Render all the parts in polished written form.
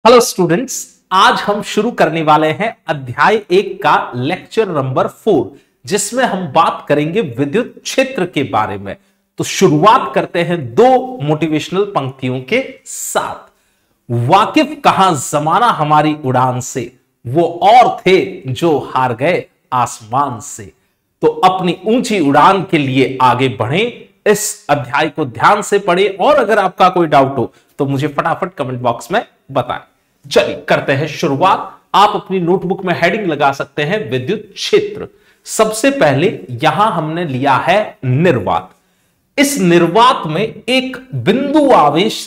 Hello students, आज हम शुरू करने वाले हैं अध्याय 1 का लेक्चर नंबर 4, जिसमें हम बात करेंगे विद्युत क्षेत्र के बारे में। तो शुरुआत करते हैं दो मोटिवेशनल पंक्तियों के साथ। वाकिफ कहां जमाना हमारी उड़ान से, वो और थे जो हार गए आसमान से। तो अपनी ऊंची उड़ान के लिए आगे बढ़ें, इस अध्याय को ध्यान से पढ़ें और अगर आपका कोई डाउट हो तो मुझे फटाफट कमेंट बॉक्स में बताएं। चलिए करते हैं शुरुआत। आप अपनी नोटबुक में हेडिंग लगा सकते हैं विद्युत क्षेत्र। सबसे पहले यहां हमने लिया है निर्वात। इस निर्वात में एक बिंदु आवेश,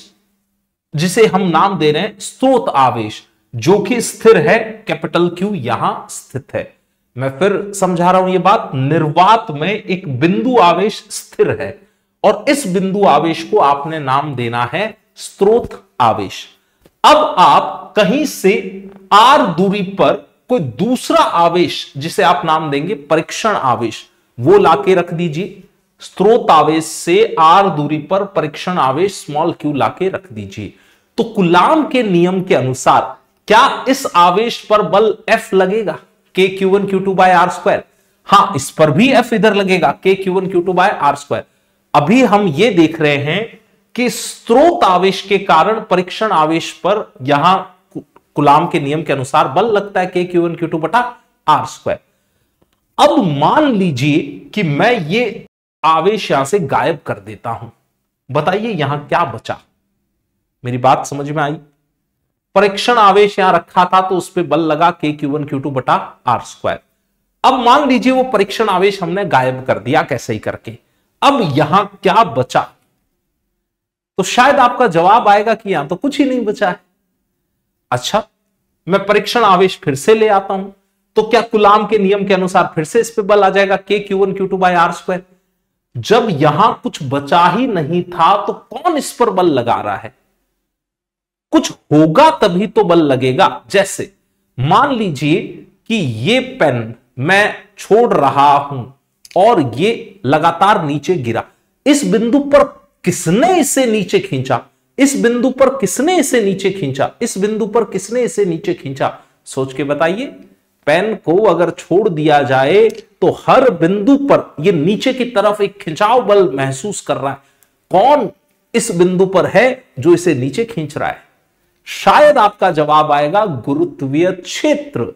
जिसे हम नाम दे रहे हैं स्रोत आवेश, जो कि स्थिर है, कैपिटल क्यू यहां स्थित है। मैं फिर समझा रहा हूं यह बात। निर्वात में एक बिंदु आवेश स्थिर है और इस बिंदु आवेश को आपने नाम देना है स्रोत आवेश। अब आप कहीं से r दूरी पर कोई दूसरा आवेश, जिसे आप नाम देंगे परीक्षण आवेश, वो लाके रख दीजिए। स्रोत आवेश से r दूरी पर परीक्षण आवेश स्मॉल q लाके रख दीजिए। तो कूलाम के नियम के अनुसार क्या इस आवेश पर बल F लगेगा, k q1 q2 bye r square? हां, इस पर भी F इधर लगेगा, k q1 q2 bye r square. अभी हम ये देख रहे हैं कि स्रोत आवेश के कारण परीक्षण आवेश पर यहां कूलाम के नियम के अनुसार बल लगता है k q1 q2 बटा r स्क्वायर। अब मान लीजिए कि मैं ये आवेश यहां से गायब कर देता हूं। बताइए यहां क्या बचा? मेरी बात समझ में आई? परीक्षण आवेश यहां रखा था तो उस पर बल लगा k q1 q2 बटा r स्क्वायर। अब मान लीजिए वो परीक्षण आवेश हमने गायब कर दिया, कैसे ही करके। अब यहां क्या बचा? तो शायद आपका जवाब आएगा कि यहां तो कुछ ही नहीं बचा है। अच्छा, मैं परीक्षण आवेश फिर से ले आता हूं तो क्या कूलाम के नियम के अनुसार फिर से इस पे बल आ जाएगा k q1 q2 bye r square. जब यहां कुछ बचा ही नहीं था तो कौन इस पर बल लगा रहा है? कुछ होगा तभी तो बल लगेगा। जैसे मान लीजिए कि ये पेन मैं छोड़ रहा हूं और ये लगातार नीचे गिरा। इस बिंदु पर किसने इसे नीचे खींचा? इस बिंदु पर किसने इसे नीचे खींचा? इस बिंदु पर किसने इसे नीचे खींचा? सोच के बताइए। पेन को अगर छोड़ दिया जाए तो हर बिंदु पर यह नीचे की तरफ एक खिंचाव बल महसूस कर रहा है। कौन इस बिंदु पर है जो इसे नीचे खींच रहा है? शायद आपका जवाब आएगा गुरुत्वीय क्षेत्र।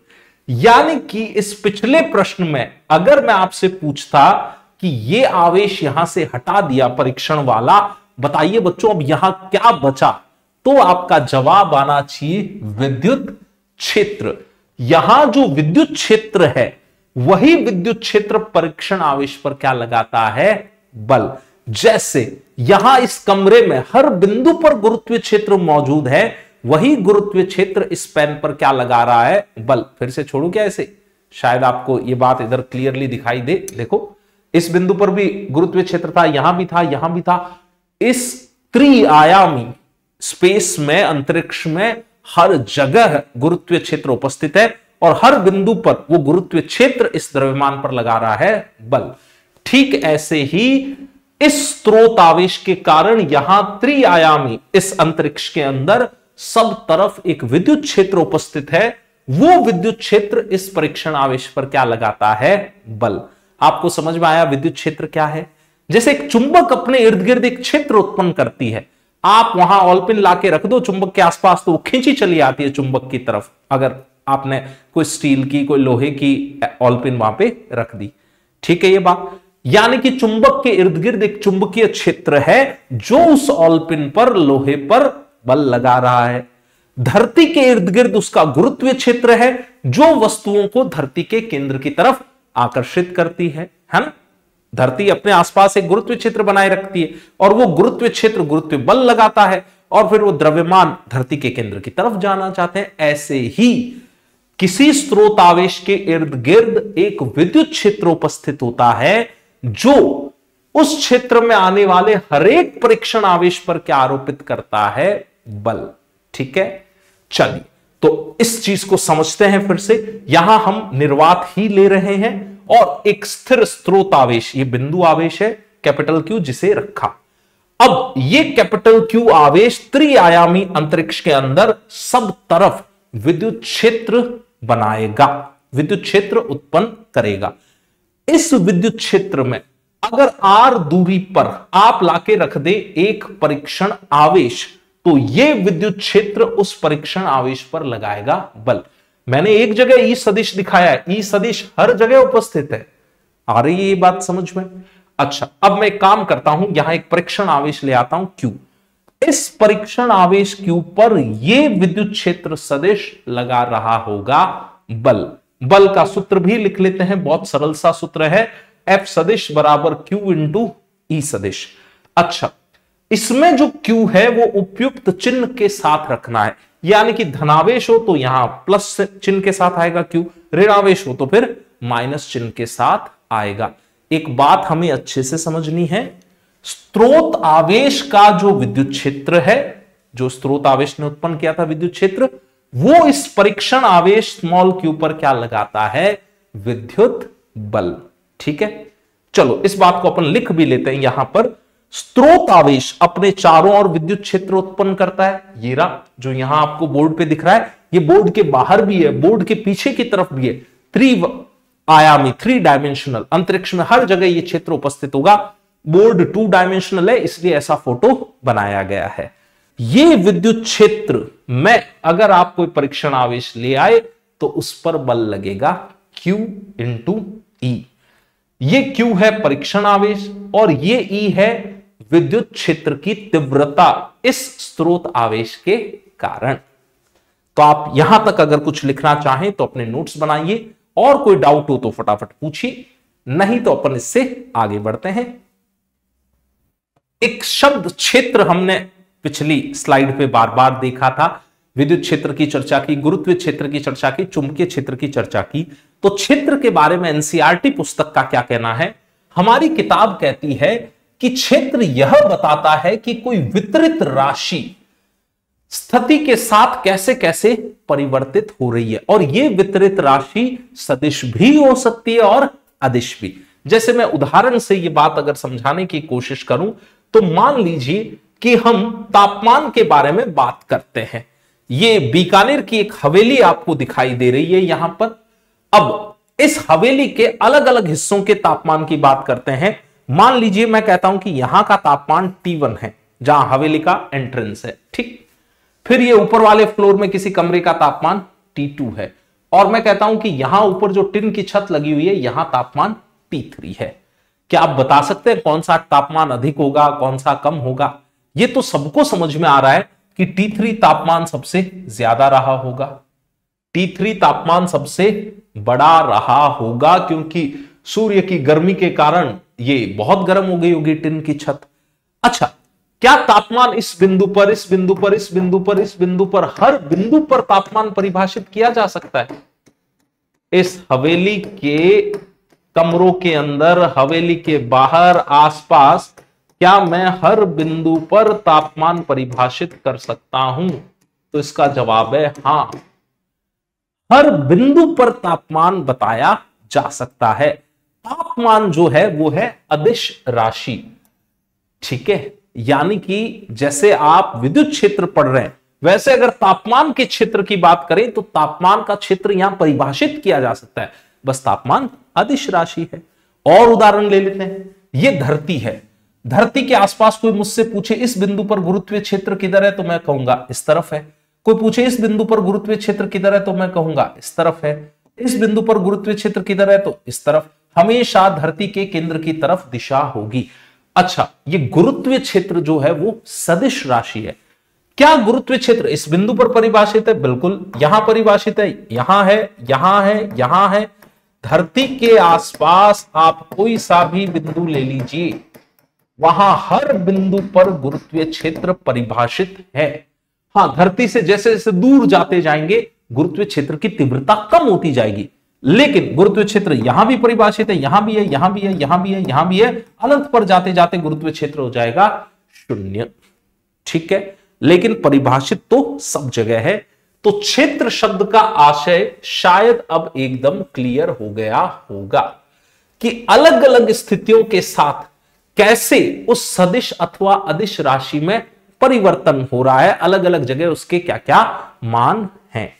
यानी कि इस पिछले प्रश्न में अगर मैं आपसे पूछता कि यह आवेश यहां से हटा दिया परीक्षण वाला, बताइए बच्चों अब यहां क्या बचा, तो आपका जवाब आना चाहिए विद्युत क्षेत्र। यहां जो विद्युत क्षेत्र है वही विद्युत क्षेत्र परीक्षण आवेश पर क्या लगाता है? बल। जैसे यहां इस कमरे में हर बिंदु पर गुरुत्वीय क्षेत्र मौजूद है, वही गुरुत्वीय क्षेत्र इस पेन पर क्या लगा रहा है? बल। फिर से छोड़ू क्या इसे? शायद आपको यह बात इधर क्लियरली दिखाई दे। देखो, इस बिंदु पर भी गुरुत्वीय क्षेत्र था, यहां भी था, यहां भी था। इस त्रिआयामी स्पेस में, अंतरिक्ष में हर जगह गुरुत्वीय क्षेत्र उपस्थित है और हर बिंदु पर वो गुरुत्वीय क्षेत्र इस द्रव्यमान पर लगा रहा है बल। ठीक ऐसे ही इस स्रोत आवेश के कारण यहां त्रिआयामी इस अंतरिक्ष के अंदर सब तरफ एक विद्युत क्षेत्र उपस्थित है। वो विद्युत क्षेत्र इस परीक्षण आवेश पर क्या लगाता है? बल। आपको समझ में आया विद्युत क्षेत्र क्या है? जैसे एक चुंबक अपने इर्द गिर्द एक क्षेत्र उत्पन्न करती है, आप वहां ऑलपिन लाके रख दो चुंबक के आसपास तो वो खींची चली आती है चुंबक की तरफ। अगर आपने कोई स्टील की, कोई लोहे की ऑलपिन वहां पे रख दी, ठीक है ये बात। यानी कि चुंबक के इर्द गिर्द एक चुंबकीय क्षेत्र है जो उस ऑलपिन पर, लोहे पर बल लगा रहा है। धरती के इर्द गिर्द उसका गुरुत्वीय क्षेत्र है जो वस्तुओं को धरती के केंद्र की तरफ आकर्षित करती है ना। धरती अपने आसपास एक गुरुत्वीय क्षेत्र बनाए रखती है और वो गुरुत्वीय क्षेत्र गुरुत्वीय बल लगाता है और फिर वो द्रव्यमान धरती के केंद्र की तरफ जाना चाहते हैं। ऐसे ही किसी स्रोत आवेश के इर्द गिर्द एक विद्युत क्षेत्र उपस्थित होता है जो उस क्षेत्र में आने वाले हरेक परीक्षण आवेश पर क्या आरोपित करता है? बल। ठीक है, चलिए तो इस चीज को समझते हैं फिर से। यहां हम निर्वात ही ले रहे हैं और एक स्थिर स्रोत आवेश, ये बिंदु आवेश है कैपिटल क्यू, जिसे रखा। अब ये कैपिटल क्यू आवेश त्रिआयामी अंतरिक्ष के अंदर सब तरफ विद्युत क्षेत्र बनाएगा, विद्युत क्षेत्र उत्पन्न करेगा। इस विद्युत क्षेत्र में अगर r दूरी पर आप लाके रख दे एक परीक्षण आवेश, तो यह विद्युत क्षेत्र उस परीक्षण आवेश पर लगाएगा बल। मैंने एक जगह ई सदिश दिखाया है, ई सदिश हर जगह उपस्थित है। आ रही है ये बात समझ में? अच्छा, अब मैं एक काम करता हूं, यहां एक परीक्षण आवेश ले आता हूं Q। इस परीक्षण आवेश Q पर यह विद्युत क्षेत्र सदिश लगा रहा होगा बल। बल का सूत्र भी लिख लेते हैं, बहुत सरल सा सूत्र है, F सदिश बराबर Q इंटू ई सदिश। अच्छा, इसमें जो Q है वो उपयुक्त चिन्ह के साथ रखना है, यानी कि धनावेश हो तो यहां प्लस चिन्ह के साथ आएगा Q, ऋणावेश हो तो फिर माइनस चिन्ह के साथ आएगा। एक बात हमें अच्छे से समझनी है, स्रोत आवेश का जो विद्युत क्षेत्र है, जो स्रोत आवेश ने उत्पन्न किया था विद्युत क्षेत्र, वो इस परीक्षण आवेश स्मॉल q पर क्या लगाता है? विद्युत बल। ठीक है, चलो इस बात को अपन लिख भी लेते हैं। यहां पर स्रोत आवेश अपने चारों ओर विद्युत क्षेत्र उत्पन्न करता है। ये रहा जो यहां आपको बोर्ड पे दिख रहा है, ये बोर्ड के बाहर भी है, बोर्ड के पीछे की तरफ भी है। त्रिआयामी, 3 डायमेंशनल अंतरिक्ष में हर जगह ये क्षेत्र उपस्थित होगा। बोर्ड 2 डायमेंशनल है, इसलिए ऐसा फोटो बनाया गया है। ये विद्युत क्षेत्र में अगर आप कोई परीक्षण आवेश ले आए तो उस पर बल लगेगा Q इंटू ई। ये Q है परीक्षण आवेश और ये E है विद्युत क्षेत्र की तीव्रता इस स्रोत आवेश के कारण। तो आप यहां तक अगर कुछ लिखना चाहें तो अपने नोट्स बनाइए, और कोई डाउट हो तो फटाफट पूछिए, नहीं तो अपन इससे आगे बढ़ते हैं। एक शब्द क्षेत्र हमने पिछली स्लाइड पे बार बार देखा था, विद्युत क्षेत्र की चर्चा की, गुरुत्वीय क्षेत्र की चर्चा की, चुंबकीय क्षेत्र की चर्चा की। तो क्षेत्र के बारे में एनसीईआरटी पुस्तक का क्या कहना है? हमारी किताब कहती है कि क्षेत्र यह बताता है कि कोई वितरित राशि स्थिति के साथ कैसे कैसे परिवर्तित हो रही है, और यह वितरित राशि सदिश भी हो सकती है और अदिश भी। जैसे मैं उदाहरण से यह बात अगर समझाने की कोशिश करूं तो मान लीजिए कि हम तापमान के बारे में बात करते हैं। ये बीकानेर की एक हवेली आपको दिखाई दे रही है यहां पर। अब इस हवेली के अलग अलग हिस्सों के तापमान की बात करते हैं। मान लीजिए मैं कहता हूं कि यहां का तापमान T1 है, जहां हवेली का एंट्रेंस है, ठीक। फिर ये ऊपर वाले फ्लोर में किसी कमरे का तापमान T2 है, और मैं कहता हूं कि यहां ऊपर जो टिन की छत लगी हुई है यहां तापमान T3 है। क्या आप बता सकते हैं कौन सा तापमान अधिक होगा, कौन सा कम होगा? ये तो सबको समझ में आ रहा है कि T3 तापमान सबसे ज्यादा रहा होगा, T3 तापमान सबसे बड़ा रहा होगा, क्योंकि सूर्य की गर्मी के कारण ये बहुत गर्म हो गई होगी टिन की छत। अच्छा, क्या तापमान इस बिंदु पर, इस बिंदु पर, इस बिंदु पर, इस बिंदु पर, हर बिंदु पर तापमान परिभाषित किया जा सकता है? इस हवेली के कमरों के अंदर, हवेली के बाहर, आसपास, क्या मैं हर बिंदु पर तापमान परिभाषित कर सकता हूं? तो इसका जवाब है हां, हर बिंदु पर तापमान बताया जा सकता है। तापमान जो है वो है अदिश राशि, ठीक है। यानी कि जैसे आप विद्युत क्षेत्र पढ़ रहे हैं, वैसे अगर तापमान के क्षेत्र की बात करें तो तापमान का क्षेत्र यहां परिभाषित किया जा सकता है, बस तापमान अदिश राशि है। और उदाहरण ले लेते हैं, यह धरती है। धरती के आसपास कोई मुझसे पूछे इस बिंदु पर गुरुत्वीय क्षेत्र किधर है, तो मैं कहूंगा इस तरफ है। कोई पूछे इस बिंदु पर गुरुत्वीय क्षेत्र किधर है, तो मैं कहूंगा इस तरफ है। इस बिंदु पर गुरुत्वीय क्षेत्र किधर है, तो इस तरफ। हमेशा धरती के केंद्र की तरफ दिशा होगी। अच्छा, ये गुरुत्वीय क्षेत्र जो है वो सदिश राशि है। क्या गुरुत्वीय क्षेत्र इस बिंदु पर परिभाषित है? बिल्कुल, यहां परिभाषित है, यहां है, यहां है, यहां है। धरती के आसपास आप कोई सा भी बिंदु ले लीजिए, वहां हर बिंदु पर गुरुत्वीय क्षेत्र परिभाषित है। हां, धरती से जैसे जैसे दूर जाते जाएंगे गुरुत्वीय क्षेत्र की तीव्रता कम होती जाएगी, लेकिन गुरुत्वीय क्षेत्र यहां भी परिभाषित है, यहां भी है, यहां भी है, यहां भी है, यहां भी है। अनंत पर जाते जाते गुरुत्वीय क्षेत्र हो जाएगा 0, ठीक है। लेकिन परिभाषित तो सब जगह है। तो क्षेत्र शब्द का आशय शायद अब एकदम क्लियर हो गया होगा कि अलग अलग स्थितियों के साथ कैसे उस सदिश अथवा अदिश राशि में परिवर्तन हो रहा है, अलग अलग जगह उसके क्या क्या मान हैं।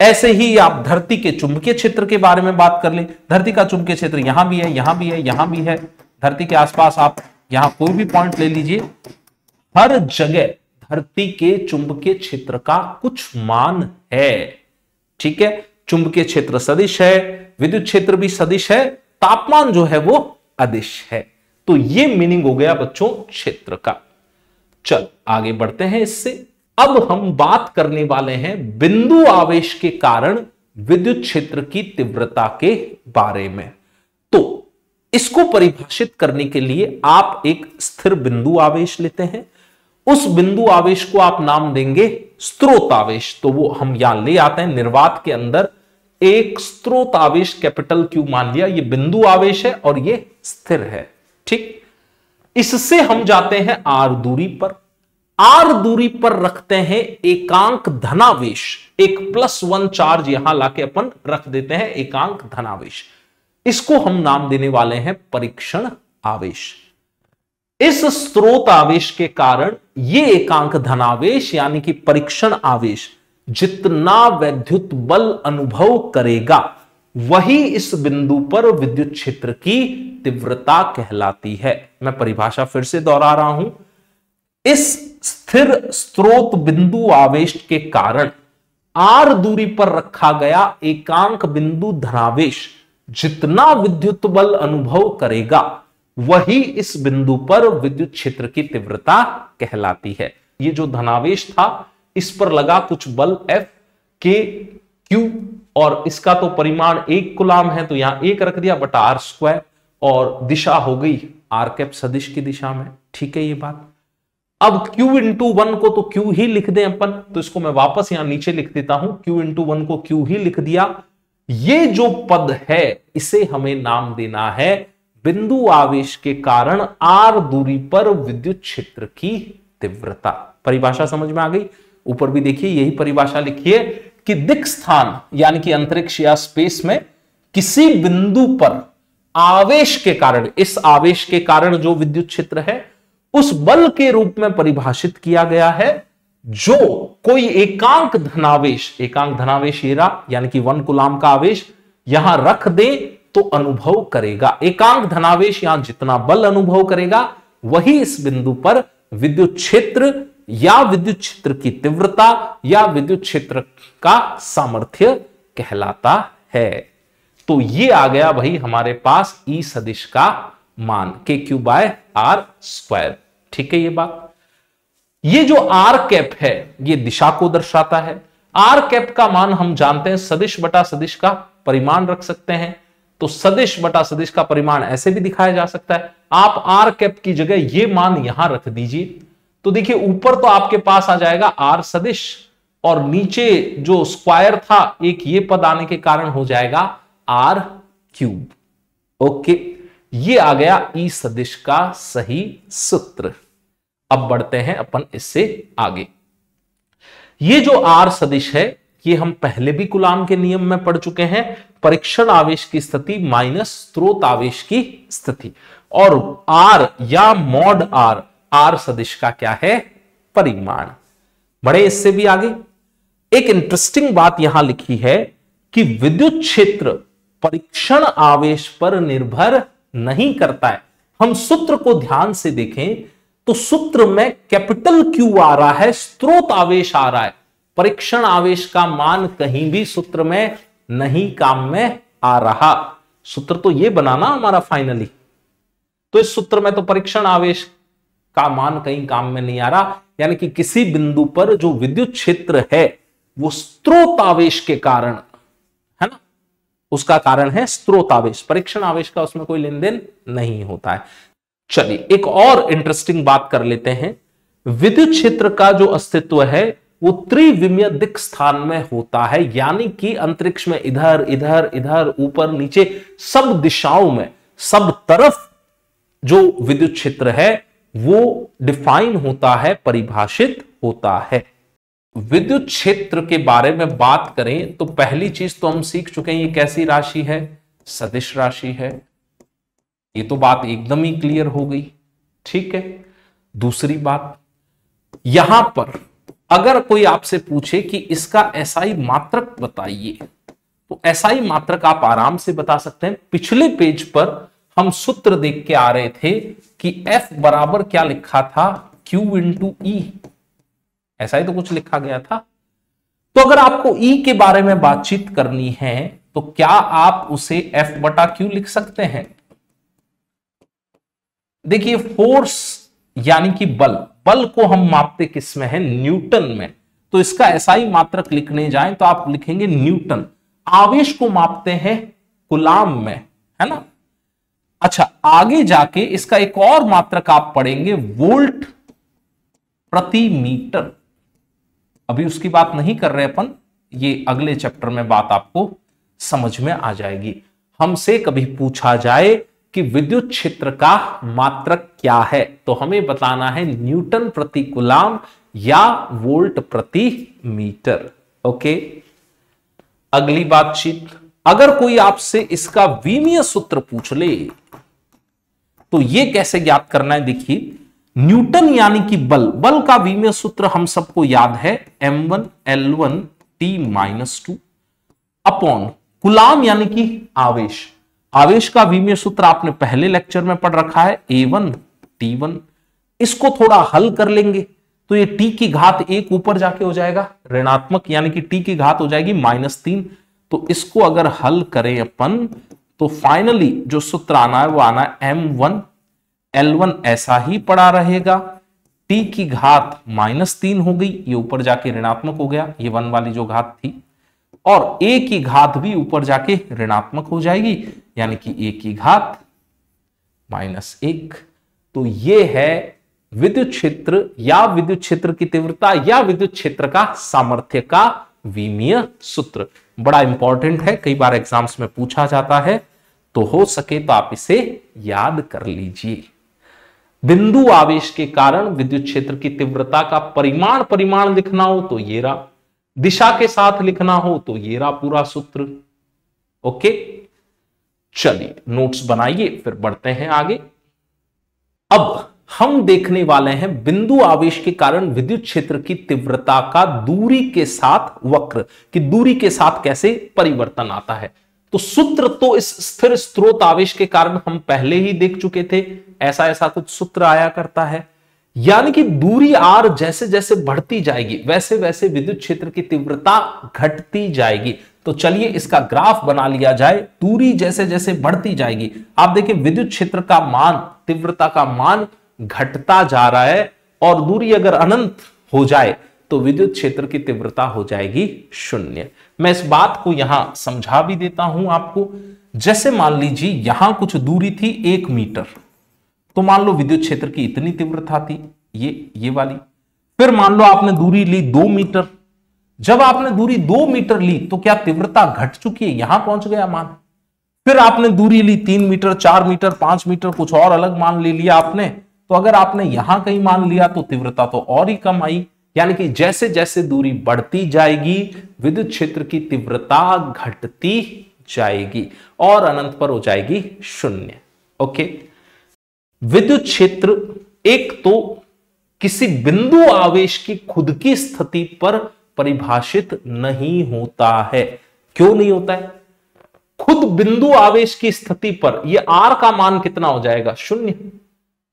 ऐसे ही आप धरती के चुंबकीय क्षेत्र के बारे में बात कर लें। धरती का चुंबकीय क्षेत्र यहां भी है, यहां भी है, यहां भी है। धरती के आसपास आप यहां कोई भी पॉइंट ले लीजिए, हर जगह धरती के चुंबकीय क्षेत्र का कुछ मान है। ठीक है, चुंबकीय क्षेत्र सदिश है, विद्युत क्षेत्र भी सदिश है, तापमान जो है वो अदिश है। तो ये मीनिंग हो गया बच्चों क्षेत्र का। चल आगे बढ़ते हैं इससे। अब हम बात करने वाले हैं बिंदु आवेश के कारण विद्युत क्षेत्र की तीव्रता के बारे में। तो इसको परिभाषित करने के लिए आप एक स्थिर बिंदु आवेश लेते हैं, उस बिंदु आवेश को आप नाम देंगे स्रोत आवेश। तो वो हम यहां ले आते हैं, निर्वात के अंदर एक स्रोत आवेश कैपिटल क्यू मान लिया, ये बिंदु आवेश है और ये स्थिर है। ठीक, इससे हम जाते हैं आर दूरी पर। आर दूरी पर रखते हैं एकांक धनावेश, एक +1 चार्ज यहां लाके अपन रख देते हैं एकांक धनावेश। इसको हम नाम देने वाले हैं परीक्षण आवेश। इस स्रोत आवेश के कारण ये एकांक धनावेश यानी कि परीक्षण आवेश जितना वैद्युत बल अनुभव करेगा वही इस बिंदु पर विद्युत क्षेत्र की तीव्रता कहलाती है। मैं परिभाषा फिर से दोहरा रहा हूं। इस स्थिर स्रोत बिंदु आवेश के कारण आर दूरी पर रखा गया एकांक बिंदु धनावेश जितना विद्युत बल अनुभव करेगा वही इस बिंदु पर विद्युत क्षेत्र की तीव्रता कहलाती है। ये जो धनावेश था इस पर लगा कुछ बल F K Q और इसका तो परिमाण 1 कूलाम है, तो यहां 1 रख दिया बटा r² और दिशा हो गई r कैप सदिश की दिशा में। ठीक है ये बात। अब Q × 1 को तो Q ही लिख दें अपन, तो इसको मैं वापस यहां नीचे लिख देता हूं, Q × 1 को Q ही लिख दिया। ये जो पद है इसे हमें नाम देना है बिंदु आवेश के कारण r दूरी पर विद्युत क्षेत्र की तीव्रता। परिभाषा समझ में आ गई। ऊपर भी देखिए यही परिभाषा लिखिए कि दिक् स्थान यानी कि अंतरिक्ष या स्पेस में किसी बिंदु पर आवेश के कारण, इस आवेश के कारण जो विद्युत क्षेत्र है उस बल के रूप में परिभाषित किया गया है जो कोई एकांक धनावेश ये रहा यानी कि 1 कूलाम का आवेश यहां रख दे तो अनुभव करेगा। एकांक धनावेश यहां जितना बल अनुभव करेगा वही इस बिंदु पर विद्युत क्षेत्र या विद्युत क्षेत्र की तीव्रता या विद्युत क्षेत्र का सामर्थ्य कहलाता है। तो ये आ गया भाई हमारे पास ई सदिश का मान KQ/r²। ठीक है ये बात। ये जो r कैप है ये दिशा को दर्शाता है। r कैप का मान हम जानते हैं सदिश बटा सदिश का परिमाण रख सकते हैं, तो सदिश बटा सदिश का परिमाण ऐसे भी दिखाया जा सकता है। आप r कैप की जगह ये मान यहां रख दीजिए, तो देखिए ऊपर तो आपके पास आ जाएगा r सदिश और नीचे जो स्क्वायर था एक ये पद आने के कारण हो जाएगा r³। ओके, ये आ गया ई सदिश का सही सूत्र। अब बढ़ते हैं अपन इससे आगे। ये जो r सदिश है ये हम पहले भी कूलाम के नियम में पढ़ चुके हैं, परीक्षण आवेश की स्थिति माइनस स्रोत आवेश की स्थिति, और r या मॉड r सदिश का क्या है परिमाण। बड़े इससे भी आगे एक इंटरेस्टिंग बात यहां लिखी है कि विद्युत क्षेत्र परीक्षण आवेश पर निर्भर नहीं करता है। हम सूत्र को ध्यान से देखें तो सूत्र में कैपिटल Q आ रहा है, स्रोत आवेश आ रहा है, परीक्षण आवेश का मान कहीं भी सूत्र में नहीं काम में आ रहा। सूत्र तो ये बनाना हमारा फाइनली, तो इस सूत्र में तो परीक्षण आवेश का मान कहीं काम में नहीं आ रहा, यानी कि किसी बिंदु पर जो विद्युत क्षेत्र है वो स्रोत आवेश के कारण है ना, उसका कारण है स्रोत आवेश, परीक्षण आवेश का उसमें कोई लेन देन नहीं होता है। चलिए एक और इंटरेस्टिंग बात कर लेते हैं। विद्युत क्षेत्र का जो अस्तित्व है वो त्रिविमीय दिक् स्थान में होता है, यानी कि अंतरिक्ष में इधर इधर इधर ऊपर नीचे सब दिशाओं में सब तरफ जो विद्युत क्षेत्र है वो डिफाइन होता है, परिभाषित होता है। विद्युत क्षेत्र के बारे में बात करें तो पहली चीज तो हम सीख चुके हैं ये कैसी राशि है, सदिश राशि है। ये तो बात एकदम ही क्लियर हो गई। ठीक है। दूसरी बात, यहां पर अगर कोई आपसे पूछे कि इसका एसआई मात्रक बताइए, तो एसआई मात्रक आप आराम से बता सकते हैं। पिछले पेज पर हम सूत्र देख के आ रहे थे कि F बराबर क्या लिखा था, Q इंटू ई, ऐसा ही तो कुछ लिखा गया था। तो अगर आपको E के बारे में बातचीत करनी है तो क्या आप उसे F बटा Q लिख सकते हैं? देखिए, फोर्स यानी कि बल, बल को हम मापते किस में है, न्यूटन में। तो इसका एसआई मात्रक लिखने जाएं तो आप लिखेंगे न्यूटन। आवेश को मापते हैं कूलाम में, है ना। अच्छा, आगे जाके इसका एक और मात्रक आप पढ़ेंगे, वोल्ट प्रति मीटर। अभी उसकी बात नहीं कर रहे अपन, ये अगले चैप्टर में बात आपको समझ में आ जाएगी। हमसे कभी पूछा जाए कि विद्युत क्षेत्र का मात्रक क्या है, तो हमें बताना है न्यूटन प्रति कूलाम या वोल्ट प्रति मीटर। ओके, अगली बातचीत, अगर कोई आपसे इसका विमीय सूत्र पूछ ले तो यह कैसे ज्ञात करना है। देखिए, न्यूटन यानी कि बल, बल का विमीय सूत्र हम सबको याद है, m1L1T-2 अपॉन कूलाम यानी कि आवेश। आवेश का विमीय सूत्र आपने पहले लेक्चर में पढ़ रखा है, A1T1। इसको थोड़ा हल कर लेंगे तो ये t की घात 1 ऊपर जाके हो जाएगा ऋणात्मक, यानी कि t की घात हो जाएगी -3। तो इसको अगर हल करें अपन तो फाइनली जो सूत्र आना है वो आना है m1L1 ऐसा ही पड़ा रहेगा, t की घात -3 हो गई, ये ऊपर जाके ऋणात्मक हो गया, ये 1 वाली जो घात थी, और a की घात भी ऊपर जाके ऋणात्मक हो जाएगी, यानी कि a की घात -1। तो ये है विद्युत क्षेत्र या विद्युत क्षेत्र की तीव्रता या विद्युत क्षेत्र का सामर्थ्य का विमीय सूत्र। बड़ा इंपॉर्टेंट है, कई बार एग्जाम्स में पूछा जाता है, तो हो सके तो आप इसे याद कर लीजिए। बिंदु आवेश के कारण विद्युत क्षेत्र की तीव्रता का परिमाण लिखना हो तो ये रहा, दिशा के साथ लिखना हो तो ये रहा पूरा सूत्र। ओके, चलिए नोट्स बनाइए, फिर बढ़ते हैं आगे। अब हम देखने वाले हैं बिंदु आवेश के कारण विद्युत क्षेत्र की तीव्रता का दूरी के साथ वक्र, कि दूरी के साथ कैसे परिवर्तन आता है। तो सूत्र तो इस स्थिर स्रोत आवेश के कारण हम पहले ही देख चुके थे, ऐसा ऐसा कुछ सूत्र आया करता है, यानी कि दूरी r जैसे जैसे बढ़ती जाएगी वैसे वैसे विद्युत क्षेत्र की तीव्रता घटती जाएगी। तो चलिए इसका ग्राफ बना लिया जाए। दूरी जैसे जैसे बढ़ती जाएगी, आप देखिए विद्युत क्षेत्र का मान, तीव्रता का मान घटता जा रहा है, और दूरी अगर अनंत हो जाए तो विद्युत क्षेत्र की तीव्रता हो जाएगी 0। मैं इस बात को यहां समझा भी देता हूं आपको। जैसे मान लीजिए यहां कुछ दूरी थी 1 मीटर, तो मान लो विद्युत क्षेत्र की इतनी तीव्रता थी, ये वाली। फिर मान लो आपने दूरी ली 2 मीटर। जब आपने दूरी 2 मीटर ली तो क्या तीव्रता घट चुकी है, यहां पहुंच गया मान। फिर आपने दूरी ली 3 मीटर, 4 मीटर, 5 मीटर, कुछ और अलग मान ले लिया आपने, तो अगर आपने यहां कहीं मान लिया तो तीव्रता तो और ही कम आई। यानी कि जैसे जैसे दूरी बढ़ती जाएगी विद्युत क्षेत्र की तीव्रता घटती जाएगी और अनंत पर हो जाएगी 0। ओके, विद्युत क्षेत्र एक तो किसी बिंदु आवेश की खुद की स्थिति पर परिभाषित नहीं होता है। क्यों नहीं होता है? खुद बिंदु आवेश की स्थिति पर ये r का मान कितना हो जाएगा, 0।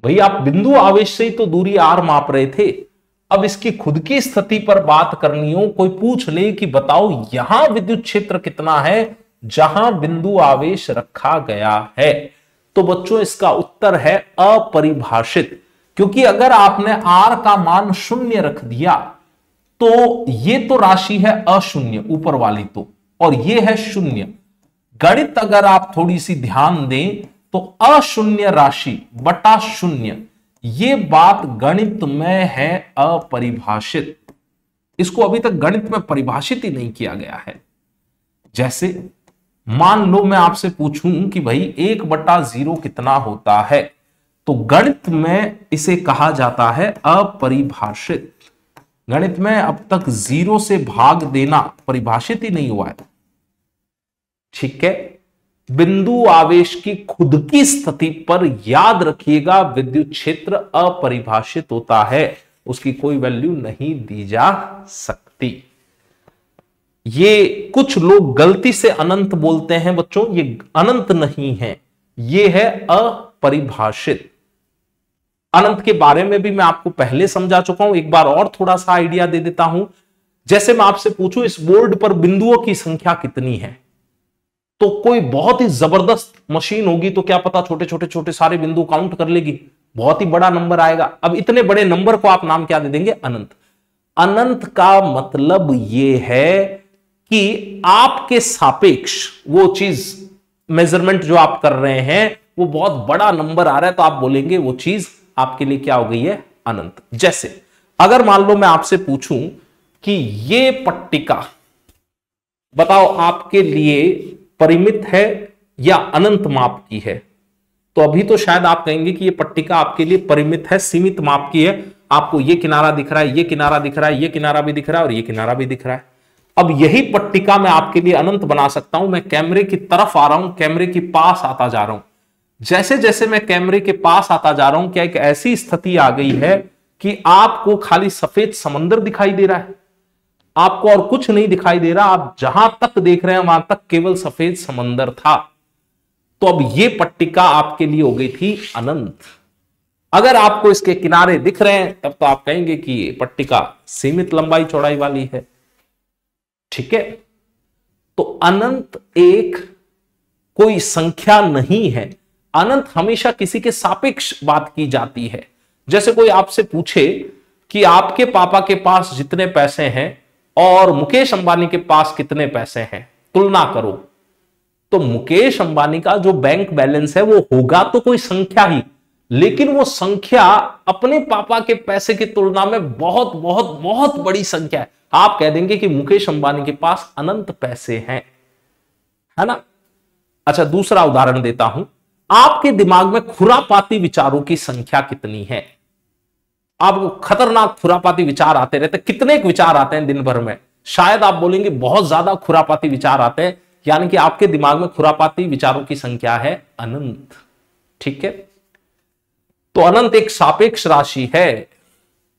भाई आप बिंदु आवेश से ही तो दूरी r माप रहे थे। अब इसकी खुद की स्थिति पर बात करनी हो, कोई पूछ ले कि बताओ यहां विद्युत क्षेत्र कितना है जहां बिंदु आवेश रखा गया है, तो बच्चों इसका उत्तर है अपरिभाषित। क्योंकि अगर आपने r का मान 0 रख दिया तो ये तो राशि है अशून्य ऊपर वाली, तो और ये है 0। गणित अगर आप थोड़ी सी ध्यान दें तो अशून्य राशि बटा 0, ये बात गणित में है अपरिभाषित। इसको अभी तक गणित में परिभाषित ही नहीं किया गया है। जैसे मान लो मैं आपसे पूछूं कि भाई 1/0 कितना होता है, तो गणित में इसे कहा जाता है अपरिभाषित। गणित में अब तक 0 से भाग देना परिभाषित ही नहीं हुआ है। ठीक है, बिंदु आवेश की खुद की स्थिति पर याद रखिएगा विद्युत क्षेत्र अपरिभाषित होता है, उसकी कोई वैल्यू नहीं दी जा सकती। ये कुछ लोग गलती से अनंत बोलते हैं बच्चों, ये अनंत नहीं है, ये है अपरिभाषित। अनंत के बारे में भी मैं आपको पहले समझा चुका हूं, एक बार और थोड़ा सा आइडिया दे देता हूं। जैसे मैं आपसे पूछूं इस बोर्ड पर बिंदुओं की संख्या कितनी है, तो कोई बहुत ही जबरदस्त मशीन होगी तो क्या पता छोटे छोटे छोटे सारे बिंदु काउंट कर लेगी, बहुत ही बड़ा नंबर आएगा। अब इतने बड़े नंबर को आप नाम क्या दे देंगे? अनंत। अनंत का मतलब यह है कि आपके सापेक्ष वो चीज मेजरमेंट जो आप कर रहे हैं वो बहुत बड़ा नंबर आ रहा है, तो आप बोलेंगे वो चीज आपके लिए क्या हो गई है? अनंत। जैसे अगर मान लो मैं आपसे पूछूं कि ये पट्टिका बताओ आपके लिए परिमित है या अनंत माप की है, तो अभी तो शायद आप कहेंगे कि ये पट्टिका आपके लिए परिमित है, सीमित माप की है। आपको ये किनारा दिख रहा है, ये किनारा दिख रहा है, ये किनारा भी दिख रहा है और ये किनारा भी दिख रहा है। अब यही पट्टिका मैं आपके लिए अनंत बना सकता हूं। मैं कैमरे की तरफ आ रहा हूं, कैमरे के पास आता जा रहा हूं। जैसे जैसे मैं कैमरे के पास आता जा रहा हूं, क्या एक ऐसी स्थिति आ गई है कि आपको खाली सफेद समंदर दिखाई दे रहा है, आपको और कुछ नहीं दिखाई दे रहा। आप जहां तक देख रहे हैं वहां तक केवल सफेद समंदर था। तो अब यह पट्टिका आपके लिए हो गई थी अनंत। अगर आपको इसके किनारे दिख रहे हैं तब तो आप कहेंगे कि ये पट्टिका सीमित लंबाई चौड़ाई वाली है। ठीक है, तो अनंत एक कोई संख्या नहीं है। अनंत हमेशा किसी के सापेक्ष बात की जाती है। जैसे कोई आपसे पूछे कि आपके पापा के पास जितने पैसे हैं और मुकेश अंबानी के पास कितने पैसे हैं, तुलना करो, तो मुकेश अंबानी का जो बैंक बैलेंस है वो होगा तो कोई संख्या ही, लेकिन वो संख्या अपने पापा के पैसे की तुलना में बहुत बहुत बहुत बड़ी संख्या है। आप कह देंगे कि मुकेश अंबानी के पास अनंत पैसे हैं, है ना। अच्छा, दूसरा उदाहरण देता हूं। आपके दिमाग में खुरापाती विचारों की संख्या कितनी है? आपको खतरनाक खुरापाती विचार आते रहते, कितने विचार आते हैं दिन भर में? शायद आप बोलेंगे बहुत ज्यादा खुरापाती विचार आते हैं, यानी कि आपके दिमाग में खुरापाती विचारों की संख्या है अनंत। ठीक है, तो अनंत एक सापेक्ष राशि है।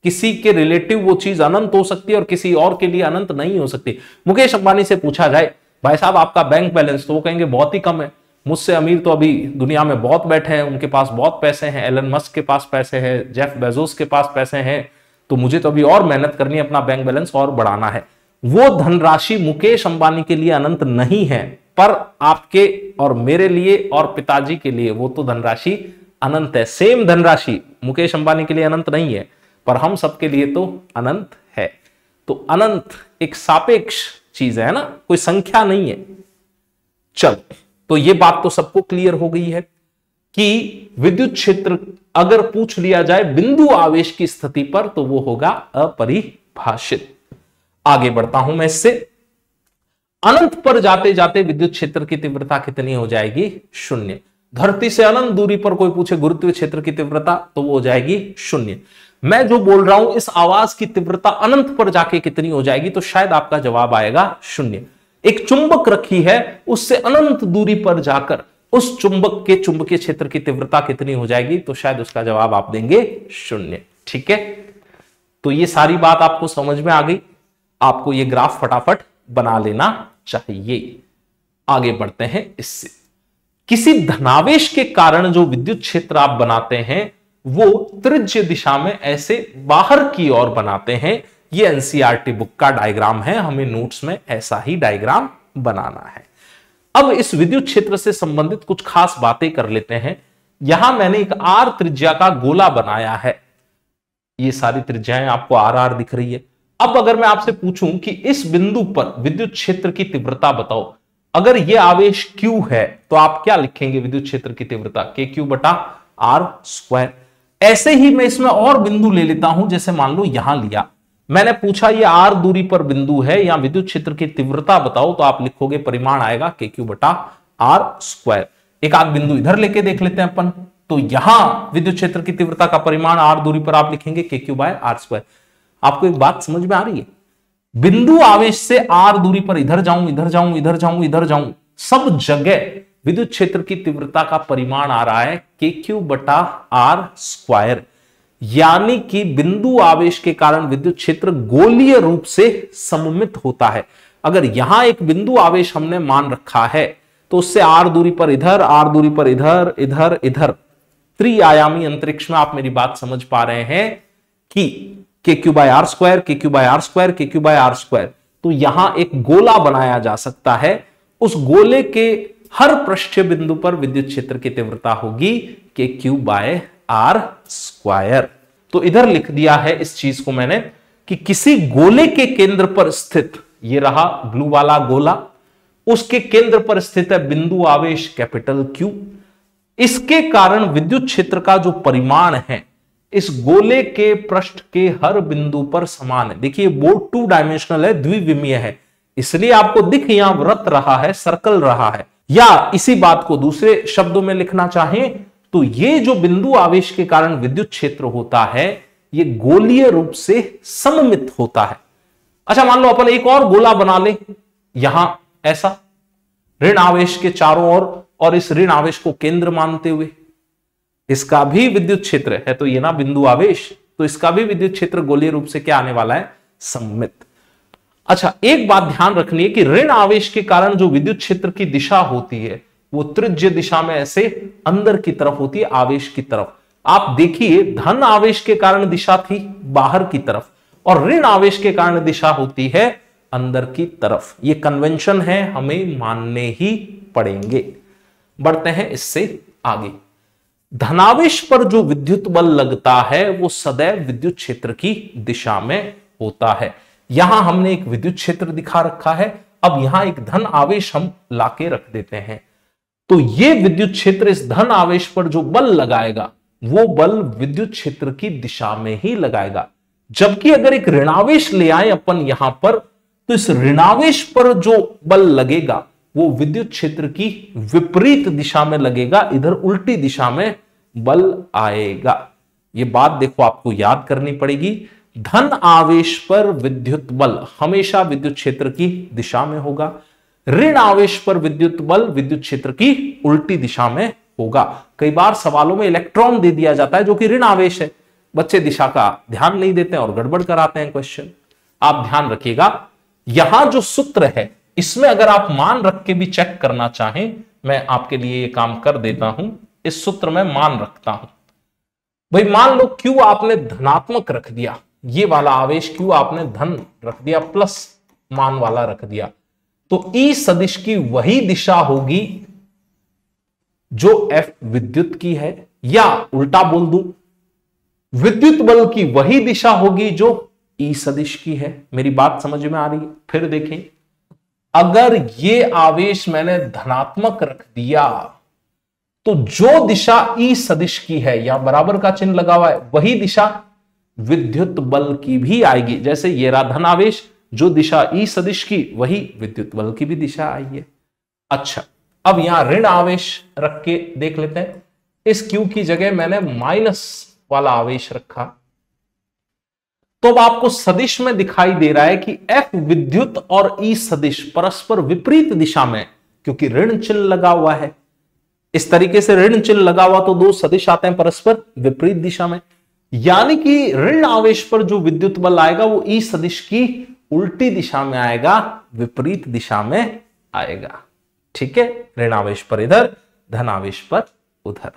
किसी के रिलेटिव वो चीज अनंत हो सकती है और किसी और के लिए अनंत नहीं हो सकती। मुकेश अंबानी से पूछा जाए, भाई साहब आपका बैंक बैलेंस, तो वो कहेंगे बहुत ही कम है, मुझसे अमीर तो अभी दुनिया में बहुत बैठे हैं, उनके पास बहुत पैसे हैं, एलन मस्क के पास पैसे हैं, जेफ बेजोस के पास पैसे हैं, तो मुझे तो अभी और मेहनत करनी है, अपना बैंक बैलेंस और बढ़ाना है। वो धनराशि मुकेश अंबानी के लिए अनंत नहीं है, पर आपके और मेरे लिए और पिताजी के लिए वो तो धनराशि अनंत है। सेम धनराशि मुकेश अंबानी के लिए अनंत नहीं है, पर हम सबके लिए तो अनंत है। तो अनंत एक सापेक्ष चीज है ना, कोई संख्या नहीं है। चलो, तो ये बात तो सबको क्लियर हो गई है कि विद्युत क्षेत्र अगर पूछ लिया जाए बिंदु आवेश की स्थिति पर तो वो होगा अपरिभाषित। आगे बढ़ता हूं मैं इससे। अनंत पर जाते जाते विद्युत क्षेत्र की तीव्रता कितनी हो जाएगी? शून्य। धरती से अनंत दूरी पर कोई पूछे गुरुत्वीय क्षेत्र की तीव्रता, तो वो हो जाएगी शून्य। मैं जो बोल रहा हूं इस आवाज की तीव्रता अनंत पर जाके कितनी हो जाएगी, तो शायद आपका जवाब आएगा शून्य। एक चुंबक रखी है, उससे अनंत दूरी पर जाकर उस चुंबक के चुंबकीय क्षेत्र की तीव्रता कितनी हो जाएगी, तो शायद उसका जवाब आप देंगे शून्य। ठीक है, तो ये सारी बात आपको समझ में आ गई। आपको ये ग्राफ फटाफट बना लेना चाहिए। आगे बढ़ते हैं इससे। किसी धनावेश के कारण जो विद्युत क्षेत्र आप बनाते हैं वो त्रिज्य दिशा में ऐसे बाहर की ओर बनाते हैं। ये एनसीईआरटी बुक का डायग्राम है, हमें नोट्स में ऐसा ही डायग्राम बनाना है। अब इस विद्युत क्षेत्र से संबंधित कुछ खास बातें कर लेते हैं। यहां मैंने एक आर त्रिज्या का गोला बनाया है। ये सारी त्रिज्याएं आपको आर आर दिख रही है। अब अगर मैं आपसे पूछूं कि इस बिंदु पर विद्युत क्षेत्र की तीव्रता बताओ, अगर यह आवेश Q है तो आप क्या लिखेंगे? विद्युत क्षेत्र की तीव्रता KQ बटा आर स्क्वायर। ऐसे ही मैं इसमें और बिंदु ले लेता हूं, जैसे मान लो यहां लिया, मैंने पूछा ये आर दूरी पर बिंदु है, या विद्युत क्षेत्र की तीव्रता बताओ, तो आप लिखोगे परिमाण आएगा KQ बटा आर स्क्वायर। एक आध बिंदु इधर लेके देख लेते हैं अपन, तो यहां विद्युत क्षेत्र की तीव्रता का परिमाण आर दूरी पर आप लिखेंगे KQ बाय आर स्क्वायर। आपको एक बात समझ में आ रही है? बिंदु आवेश से आर दूरी पर इधर जाऊं, इधर जाऊं, इधर जाऊं, इधर जाऊं, सब जगह विद्युत क्षेत्र की तीव्रता का परिमाण आ रहा है KQ/R², यानी कि बिंदु आवेश के कारण विद्युत क्षेत्र गोलीय रूप से सममित होता है। अगर यहां एक बिंदु आवेश हमने मान रखा है तो उससे r दूरी पर इधर, r दूरी पर इधर, इधर, इधर, त्रिआयामी अंतरिक्ष में आप मेरी बात समझ पा रहे हैं कि KQ/R², KQ/R², KQ/R², तो यहां एक गोला बनाया जा सकता है। उस गोले के हर पृष्ठीय बिंदु पर विद्युत क्षेत्र की तीव्रता होगी KQ/R²। तो इधर लिख दिया है इस चीज को मैंने कि किसी गोले के केंद्र पर स्थित, ये रहा ब्लू वाला गोला, उसके केंद्र पर स्थित है बिंदु आवेश कैपिटल Q। इसके कारण विद्युत क्षेत्र का जो परिमाण है इस गोले के पृष्ठ के हर बिंदु पर समान है। देखिए बोर्ड 2 डायमेंशनल है, द्विविमीय है, इसलिए आपको दिख यहां वृत्त रहा है, सर्कल रहा है। या इसी बात को दूसरे शब्दों में लिखना चाहें तो ये जो बिंदु आवेश के कारण विद्युत क्षेत्र होता है ये गोलीय रूप से सममित होता है। अच्छा, मान लो अपन एक और गोला बना ले यहां ऐसा, ऋण आवेश के चारों ओर और इस ऋण आवेश को केंद्र मानते हुए, इसका भी विद्युत क्षेत्र है तो ये ना बिंदु आवेश, तो इसका भी विद्युत क्षेत्र गोलीय रूप से क्या आने वाला है, सममित। अच्छा, एक बात ध्यान रखनी है कि ऋण आवेश के कारण जो विद्युत क्षेत्र की दिशा होती है वो त्रिज्य दिशा में ऐसे अंदर की तरफ होती है, आवेश की तरफ। आप देखिए धन आवेश के कारण दिशा थी बाहर की तरफ और ऋण आवेश के कारण दिशा होती है अंदर की तरफ। ये कन्वेंशन है, हमें मानने ही पड़ेंगे। बढ़ते हैं इससे आगे। धनावेश पर जो विद्युत बल लगता है वो सदैव विद्युत क्षेत्र की दिशा में होता है। यहां हमने एक विद्युत क्षेत्र दिखा रखा है, अब यहां एक धन आवेश हम लाके रख देते हैं, तो ये विद्युत क्षेत्र इस धन आवेश पर जो बल लगाएगा वो बल विद्युत क्षेत्र की दिशा में ही लगाएगा। जबकि अगर एक ऋणावेश ले आए अपन यहां पर, तो इस ऋणावेश पर जो बल लगेगा वो विद्युत क्षेत्र की विपरीत दिशा में लगेगा, इधर उल्टी दिशा में बल आएगा। ये बात देखो आपको याद करनी पड़ेगी। धन आवेश पर विद्युत बल हमेशा विद्युत क्षेत्र की दिशा में होगा, ऋण आवेश पर विद्युत बल विद्युत क्षेत्र की उल्टी दिशा में होगा। कई बार सवालों में इलेक्ट्रॉन दे दिया जाता है जो कि ऋण आवेश है, बच्चे दिशा का ध्यान नहीं देते हैं और गड़बड़ कराते हैं क्वेश्चन। आप ध्यान रखिएगा, यहां जो सूत्र है इसमें अगर आप मान रख के भी चेक करना चाहें, मैं आपके लिए ये काम कर देता हूं। इस सूत्र में मान रखता हूं भाई, मान लो Q आपने धनात्मक रख दिया, ये वाला आवेश Q आपने धन रख दिया, प्लस मान वाला रख दिया, तो E सदिश की वही दिशा होगी जो F विद्युत की है, या उल्टा बोल दूं विद्युत बल की वही दिशा होगी जो E सदिश की है। मेरी बात समझ में आ रही है? फिर देखें, अगर ये आवेश मैंने धनात्मक रख दिया तो जो दिशा E सदिश की है, यहां बराबर का चिन्ह लगा हुआ है, वही दिशा विद्युत बल की भी आएगी। जैसे ये रहा धन आवेश, जो दिशा E सदिश की वही विद्युत बल की भी दिशा आई है। अच्छा, अब यहां ऋण आवेश रख के देख लेते हैं। इस Q की जगह मैंने माइनस वाला आवेश रखा, तो अब आपको सदिश में दिखाई दे रहा है कि F विद्युत और E सदिश परस्पर विपरीत दिशा में, क्योंकि ऋण चिन्ह लगा हुआ है। इस तरीके से ऋण चिन्ह लगा हुआ तो दो सदिश आते हैं परस्पर विपरीत दिशा में, यानी कि ऋण आवेश पर जो विद्युत बल आएगा वो E सदिश की उल्टी दिशा में आएगा, विपरीत दिशा में आएगा। ठीक है, ऋण आवेश पर इधर, धन आवेश पर उधर।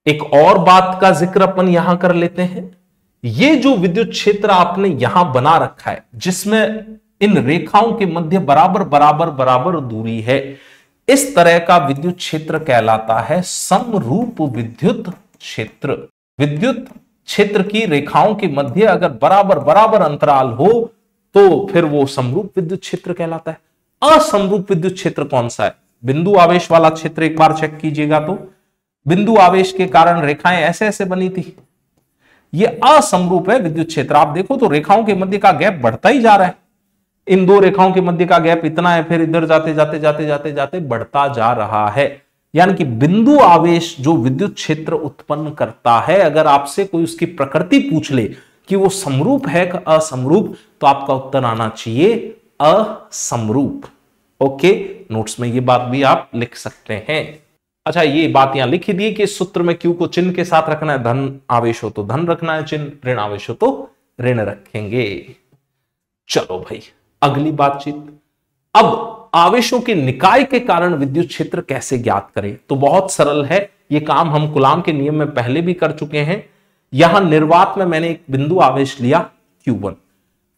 एक और बात का जिक्र अपन यहां कर लेते हैं। ये जो विद्युत क्षेत्र आपने यहां बना रखा है, जिसमें इन रेखाओं के मध्य बराबर बराबर बराबर दूरी है, इस तरह का विद्युत क्षेत्र कहलाता है समरूप विद्युत क्षेत्र। विद्युत क्षेत्र की रेखाओं के मध्य अगर बराबर बराबर अंतराल हो तो फिर वो समरूप विद्युत क्षेत्र कहलाता है। असमरूप विद्युत क्षेत्र कौन सा है? बिंदु आवेश वाला क्षेत्र एक बार चेक कीजिएगा तो बिंदु आवेश के कारण रेखाएं ऐसे ऐसे बनी थी, ये असमरूप है विद्युत क्षेत्र। आप देखो तो रेखाओं के मध्य का गैप बढ़ता ही जा रहा है, इन दो रेखाओं के मध्य का गैप इतना है, फिर इधर जाते जाते जाते जाते जाते बढ़ता जा रहा है। यानी कि बिंदु आवेश जो विद्युत क्षेत्र उत्पन्न करता है, अगर आपसे कोई उसकी प्रकृति पूछ ले कि वो समरूप है कि असमरूप, तो आपका उत्तर आना चाहिए असमरूप। ओके, नोट्स में ये बात भी आप लिख सकते हैं। अच्छा, ये बात यहां लिखी दी कि इस सूत्र में क्यू को चिन्ह के साथ रखना है, धन आवेश हो तो धन रखना है चिन्ह, ऋण आवेश हो तो ऋण रखेंगे। चलो भाई अगली बातचीत। अब आवेशों के निकाय के कारण विद्युत क्षेत्र कैसे ज्ञात करें? तो बहुत सरल है, यह काम हम कूलाम के नियम में पहले भी कर चुके हैं। यहां निर्वात में मैंने एक बिंदु आवेश लिया Q1,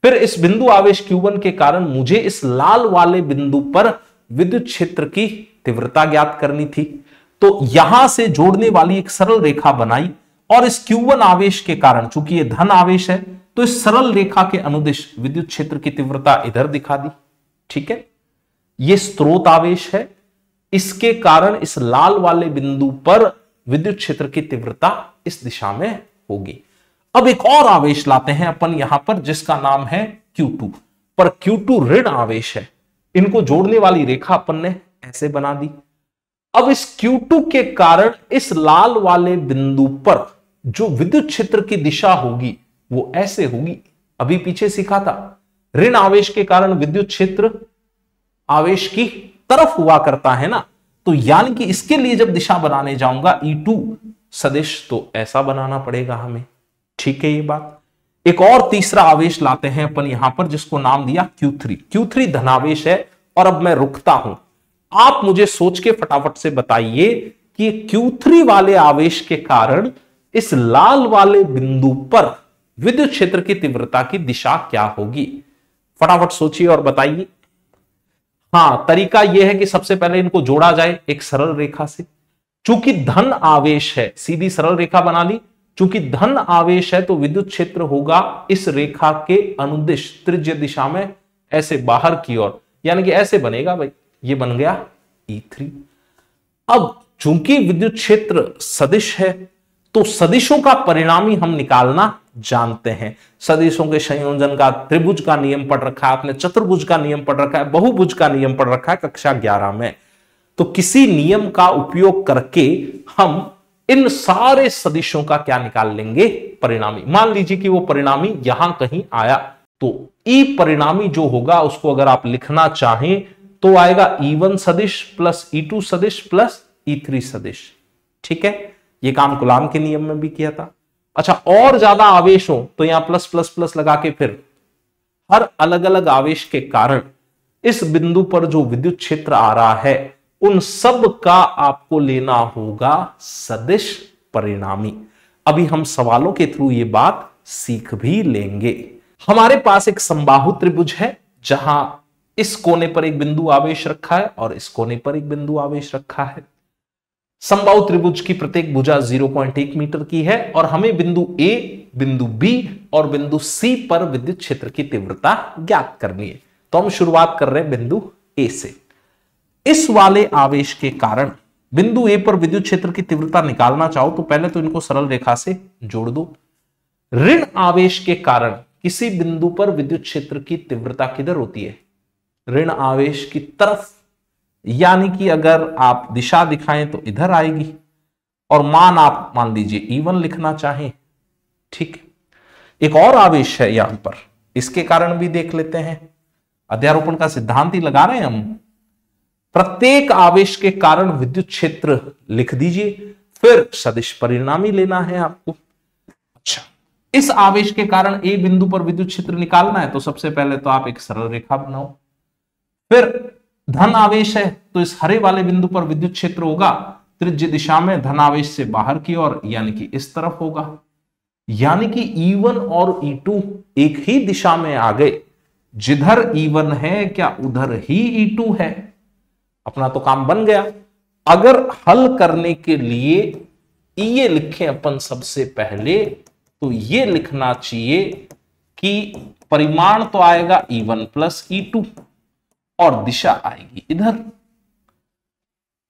फिर इस बिंदु आवेश Q1 के कारण मुझे इस लाल वाले बिंदु पर विद्युत क्षेत्र की तीव्रता ज्ञात करनी थी। तो यहां से जोड़ने वाली एक सरल रेखा बनाई और इस Q1 आवेश के कारण, चूंकि यह धन आवेश है, तो इस सरल रेखा के अनुदिश विद्युत क्षेत्र की तीव्रता इधर दिखा दी। ठीक है, यह स्रोत आवेश है, इसके कारण इस लाल वाले बिंदु पर विद्युत क्षेत्र की तीव्रता इस दिशा में होगी। अब एक और आवेश लाते हैं अपन यहां पर, जिसका नाम है Q2, पर Q2 ऋण आवेश है। इनको जोड़ने वाली रेखा अपन ने ऐसे बना दी। अब इस Q2 के कारण इस लाल वाले बिंदु पर जो विद्युत क्षेत्र की दिशा होगी वो ऐसे होगी। अभी पीछे सीखा था, ऋण आवेश के कारण विद्युत क्षेत्र आवेश की तरफ हुआ करता है ना, तो यानी कि इसके लिए जब दिशा बनाने जाऊंगा E2 सदिश, तो ऐसा बनाना पड़ेगा हमें। ठीक है ये बात। एक और तीसरा आवेश लाते हैं अपन यहां पर, जिसको नाम दिया Q3। Q3 धनावेश है। और अब मैं रुकता हूं, आप मुझे सोच के फटाफट से बताइए कि Q3 वाले आवेश के कारण इस लाल वाले बिंदु पर विद्युत क्षेत्र की तीव्रता की दिशा क्या होगी? फटाफट सोचिए और बताइए। हां, तरीका यह है कि सबसे पहले इनको जोड़ा जाए एक सरल रेखा से। चूंकि धन आवेश है, सीधी सरल रेखा बना ली। चूंकि धन आवेश है तो विद्युत क्षेत्र होगा इस रेखा के अनुदिश त्रिज्य दिशा में, ऐसे बाहर की ओर, यानी कि ऐसे बनेगा भाई। ये बन गया E3। अब चूंकि विद्युत क्षेत्र सदिश है तो सदिशों का परिणामी हम निकालना जानते हैं। सदिशों के संयोजन का, त्रिभुज का नियम पढ़ रखा है आपने, चतुर्भुज का नियम पढ़ रखा है, बहुभुज का नियम पढ़ रखा है कक्षा 11 में। तो किसी नियम का उपयोग करके हम इन सारे सदिशों का क्या निकाल लेंगे? परिणामी। मान लीजिए कि वो परिणामी यहां कहीं आया, तो ई परिणामी जो होगा उसको अगर आप लिखना चाहें तो आएगा E1 सदिश प्लस E2 सदिश प्लस E3 सदिश। ठीक है, ये काम कूलाम के नियम में भी किया था। अच्छा, और ज्यादा आवेश हो तो यहां प्लस प्लस प्लस लगा के फिर हर अलग अलग आवेश के कारण इस बिंदु पर जो विद्युत क्षेत्र आ रहा है उन सब का आपको लेना होगा सदिश परिणामी। अभी हम सवालों के थ्रू ये बात सीख भी लेंगे। हमारे पास एक समबाहु त्रिभुज है जहां इस कोने पर एक बिंदु आवेश रखा है और इस कोने पर एक बिंदु आवेश रखा है। समबाहु त्रिभुज की प्रत्येक भुजा 0.1 मीटर की है और हमें बिंदु A, बिंदु B और बिंदु C पर विद्युत क्षेत्र की तीव्रता ज्ञात करनी है। तो हम शुरुआत कर रहे हैं बिंदु A से। इस वाले आवेश के कारण बिंदु A पर विद्युत क्षेत्र की तीव्रता निकालना चाहो तो पहले तो इनको सरल रेखा से जोड़ दो। ऋण आवेश के कारण किसी बिंदु पर विद्युत क्षेत्र की तीव्रता किधर होती है? ऋण आवेश की तरफ, यानी कि अगर आप दिशा दिखाएं तो इधर आएगी और मान आप मान लीजिए E1 लिखना चाहें। ठीक, एक और आवेश है यहां पर, इसके कारण भी देख लेते हैं। अध्यारोपण का सिद्धांत ही लगा रहे हैं हम। प्रत्येक आवेश के कारण विद्युत क्षेत्र लिख दीजिए, फिर सदिश परिणामी लेना है आपको। अच्छा, इस आवेश के कारण A बिंदु पर विद्युत क्षेत्र निकालना है तो सबसे पहले तो आप एक सरल रेखा बनाओ। फिर धन आवेश है तो इस हरे वाले बिंदु पर विद्युत क्षेत्र होगा त्रिज्य दिशा में, धन आवेश से बाहर की ओर, यानी कि इस तरफ होगा। यानी कि E1 और E2 एक ही दिशा में आ गए। जिधर E1 है क्या उधर ही E2 है? अपना तो काम बन गया। अगर हल करने के लिए ये लिखें अपन सबसे पहले, तो ये लिखना चाहिए कि परिमाण तो आएगा E1 प्लस E2 और दिशा आएगी इधर।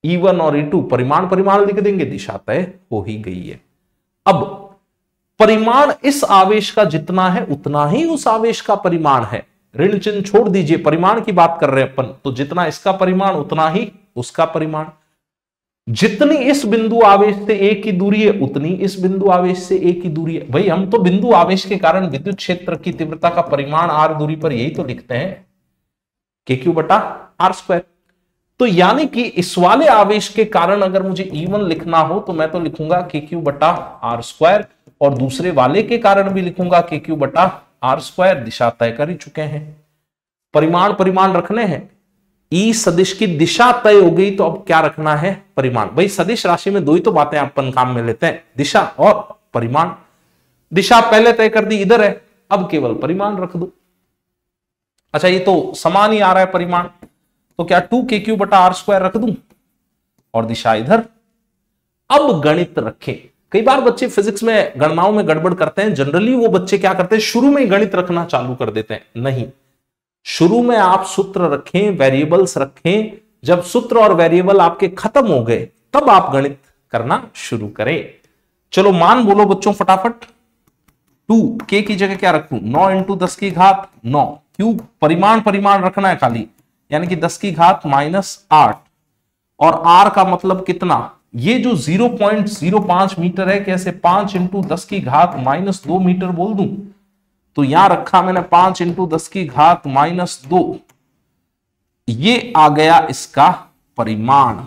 E1 और E2 परिमाण परिमाण लिख देंगे, दिशा तय हो ही गई है। अब परिमाण इस आवेश का जितना है उतना ही उस आवेश का परिमाण है। ऋण चिन्ह छोड़ दीजिए, परिमाण की बात कर रहे हैं अपन, तो जितना इसका परिमाण उतना ही उसका परिमाण। जितनी इस बिंदु आवेश से ए की दूरी है उतनी इस बिंदु आवेश से ए की दूरी है। भाई हम तो बिंदु आवेश के कारण विद्युत क्षेत्र की तीव्रता का परिमाण r दूरी पर यही तो लिखते हैं, k q बटा आर स्क्वायर। तो यानी कि इस वाले आवेश के कारण अगर मुझे E1 लिखना हो तो मैं तो लिखूंगा KQ बटा आर स्क्वायर, और दूसरे वाले के कारण भी लिखूंगा KQ बटा आर स्क्वायर। दिशा तय कर ही चुके हैं, परिमाण परिमाण रखने हैं। ई सदिश की दिशा तय हो गई तो अब क्या रखना है, परिमाण। भाई सदिश राशि में दो ही तो बातें अपन काम में लेते हैं, दिशा और परिमाण। दिशा पहले तय कर दी, इधर है, अब केवल परिमाण रख दो। अच्छा ये तो समान ही आ रहा है परिमाण, तो क्या 2KQ बटा आर स्क्वायर रख दूं और दिशा इधर। अब गणित रखें। कई बार बच्चे फिजिक्स में गणनाओं में गड़बड़ करते हैं। जनरली वो बच्चे क्या करते हैं, शुरू में ही गणित रखना चालू कर देते हैं। नहीं, शुरू में आप सूत्र रखें, वेरिएबल्स रखें। जब सूत्र और वेरिएबल आपके खत्म हो गए तब आप गणित करना शुरू करें। चलो मान बोलो बच्चों फटाफट। 2K की जगह क्या रखूं, 9 इंटू 10 की घात 9। क्यों, परिमाण परिमाण रखना है खाली, यानी कि 10 की घात -8। और R का मतलब कितना, ये जो 0.05 मीटर है, कैसे 5 इंटू 10 की घात -2 मीटर बोल दूं। तो यहां रखा मैंने 5 इंटू 10 की घात -2, ये आ गया इसका परिमाण।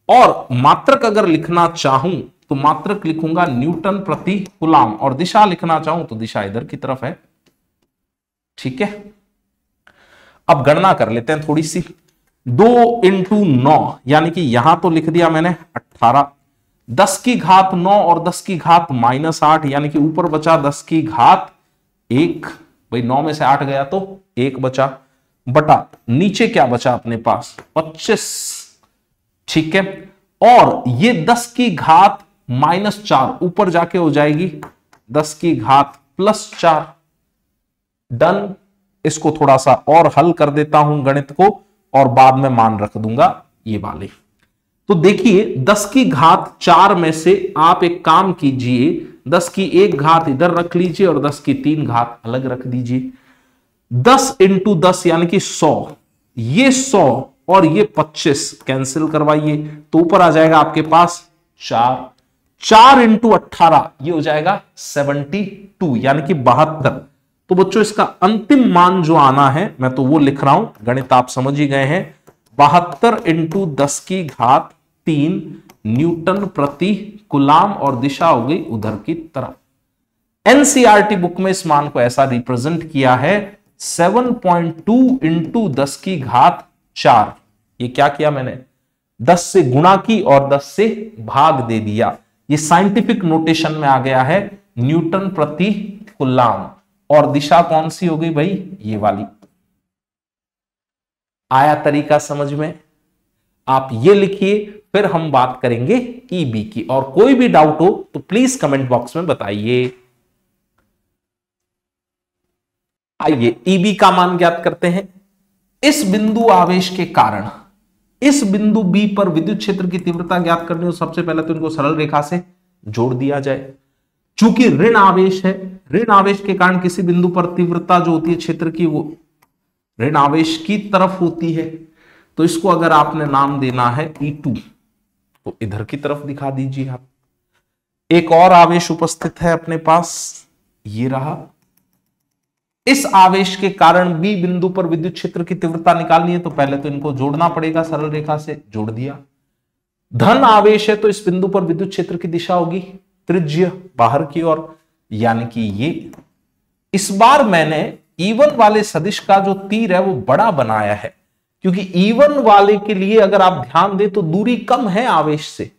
और मात्रक अगर लिखना चाहूं तो मात्रक लिखूंगा न्यूटन प्रति कूलाम, और दिशा लिखना चाहूं तो दिशा इधर की तरफ है। ठीक है, अब गणना कर लेते हैं थोड़ी सी। 2 इंटू 9 यानी कि यहां तो लिख दिया मैंने 18, 10 की घात 9 और 10 की घात -8, यानी कि ऊपर बचा 10 की घात 1। भाई 9 में से 8 गया तो 1 बचा, बटा नीचे क्या बचा अपने पास 25। ठीक है, और ये 10 की घात -4 ऊपर जाके हो जाएगी 10 की घात +4। डन। इसको थोड़ा सा और हल कर देता हूं गणित को, और बाद में मान रख दूंगा ये वाले। तो देखिए 10 की घात 4 में से आप एक काम कीजिए, 10 की 1 घात इधर रख लीजिए और 10 की 3 घात अलग रख दीजिए। 10 इंटू 10 यानी कि 100, ये 100 और ये 25 कैंसिल करवाइए तो ऊपर आ जाएगा आपके पास 4। 4 इंटू 18 ये हो जाएगा 72, यानी कि 72। तो बच्चों इसका अंतिम मान जो आना है, मैं तो वो लिख रहा हूं, गणित आप समझ ही गए हैं। 72 इंटू 10 की घात 3 न्यूटन प्रति कूलाम, और दिशा हो गई उधर की तरफ। एनसीईआरटी बुक में इस मान को ऐसा रिप्रेजेंट किया है 7.2 इंटू 10 की घात 4। ये क्या किया मैंने, 10 से गुणा की और 10 से भाग दे दिया। ये साइंटिफिक नोटेशन में आ गया है न्यूटन प्रति कूलाम। और दिशा कौन सी हो गई भाई, ये वाली। आया तरीका समझ में, आप ये लिखिए, फिर हम बात करेंगे ईबी की। और कोई भी डाउट हो तो प्लीज कमेंट बॉक्स में बताइए। आइए ईबी का मान ज्ञात करते हैं। इस बिंदु आवेश के कारण इस बिंदु बी पर विद्युत क्षेत्र की तीव्रता ज्ञात करनी हो, सबसे पहले तो इनको सरल रेखा से जोड़ दिया जाए। चूंकि ऋण आवेश है, ऋण आवेश के कारण किसी बिंदु पर तीव्रता जो होती है क्षेत्र की, वो ऋण आवेश की तरफ होती है। तो इसको अगर आपने नाम देना है E2 तो इधर की तरफ दिखा दीजिए आप। एक और आवेश उपस्थित है अपने पास, ये रहा। इस आवेश के कारण बी बिंदु पर विद्युत क्षेत्र की तीव्रता निकालनी है तो पहले तो इनको जोड़ना पड़ेगा, सरल रेखा से जोड़ दिया। धन आवेश है तो इस बिंदु पर विद्युत क्षेत्र की दिशा होगी त्रिज्य बाहर की ओर, यानी कि ये। इस बार मैंने E1 वाले सदिश का जो तीर है वो बड़ा बनाया है, क्योंकि E1 वाले के लिए अगर आप ध्यान दें तो दूरी कम है आवेश से,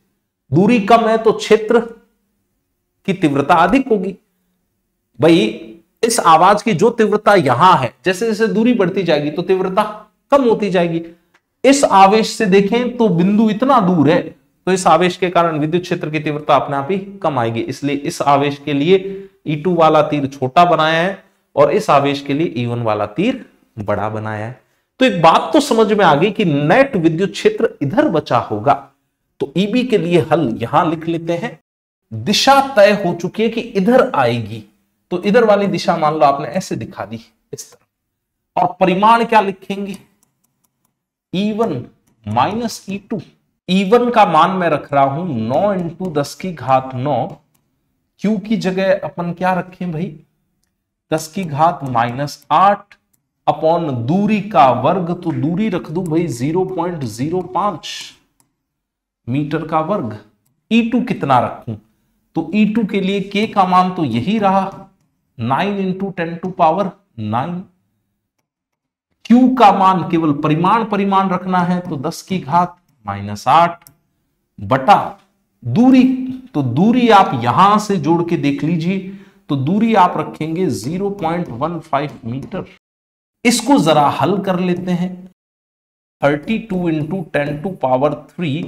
दूरी कम है तो क्षेत्र की तीव्रता अधिक होगी। भाई इस आवाज की जो तीव्रता यहां है, जैसे जैसे दूरी बढ़ती जाएगी तो तीव्रता कम होती जाएगी। इस आवेश से देखें तो बिंदु इतना दूर है, तो इस आवेश के कारण विद्युत क्षेत्र की तीव्रता अपने आप ही कम आएगी। इसलिए इस आवेश के लिए E2 वाला तीर छोटा बनाया है और इस आवेश के लिए E1 वाला तीर बड़ा बनाया है। तो एक बात तो समझ में आ गई कि नेट विद्युत क्षेत्र इधर बचा होगा। तो EB के लिए हल यहां लिख लेते हैं। दिशा तय हो चुकी है कि इधर आएगी, तो इधर वाली दिशा मान लो आपने ऐसे दिखा दी इस तरह। और परिमाण क्या लिखेंगे, E1 माइनस E2। E1 का मान मैं रख रहा हूं 9 इंटू 10 की घात 9। Q की जगह अपन क्या रखें भाई, 10 की घात -8 अपॉन दूरी का वर्ग, तो दूरी रख दूं भाई 0.05 मीटर का वर्ग। E2 कितना रखूं, तो E2 के लिए K का मान तो यही रहा 9 इंटू 10⁻9। Q का मान केवल परिमाण रखना है, तो 10 की घात -8 बटा दूरी, तो दूरी आप यहां से जोड़ के देख लीजिए, तो दूरी आप रखेंगे 0.15 मीटर। इसको जरा हल कर लेते हैं। 32 इंटू 10⁻³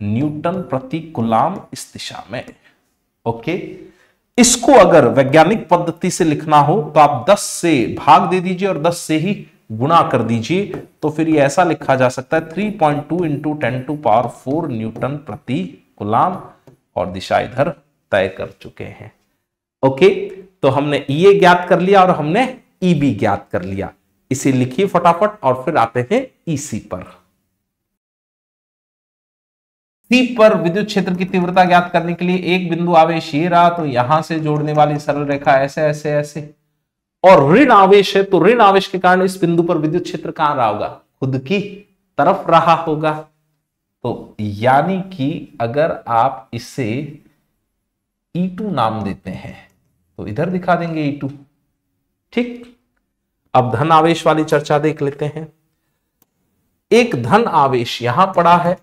न्यूटन प्रति कूलाम इस दिशा में। ओके, इसको अगर वैज्ञानिक पद्धति से लिखना हो तो आप 10 से भाग दे दीजिए और 10 से ही गुणा कर दीजिए, तो फिर ये ऐसा लिखा जा सकता है 3.2 इंटू 10⁻⁴ न्यूटन प्रति कूलाम, और दिशा इधर तय कर चुके हैं। ओके, तो हमने ये ज्ञात कर लिया और हमने ई भी ज्ञात कर लिया। इसे लिखिए फटाफट और फिर आते हैं ईसी पर। सी पर विद्युत क्षेत्र की तीव्रता ज्ञात करने के लिए एक बिंदु आवेश ये रहा, तो यहां से जोड़ने वाली सरल रेखा ऐसे ऐसे ऐसे, और ऋण आवेश है तो ऋण आवेश के कारण इस बिंदु पर विद्युत क्षेत्र कहां रहा होगा, खुद की तरफ रहा होगा। तो यानी कि अगर आप इसे E2 नाम देते हैं तो इधर दिखा देंगे E2। ठीक, अब धन आवेश वाली चर्चा देख लेते हैं। एक धन आवेश यहां पड़ा है,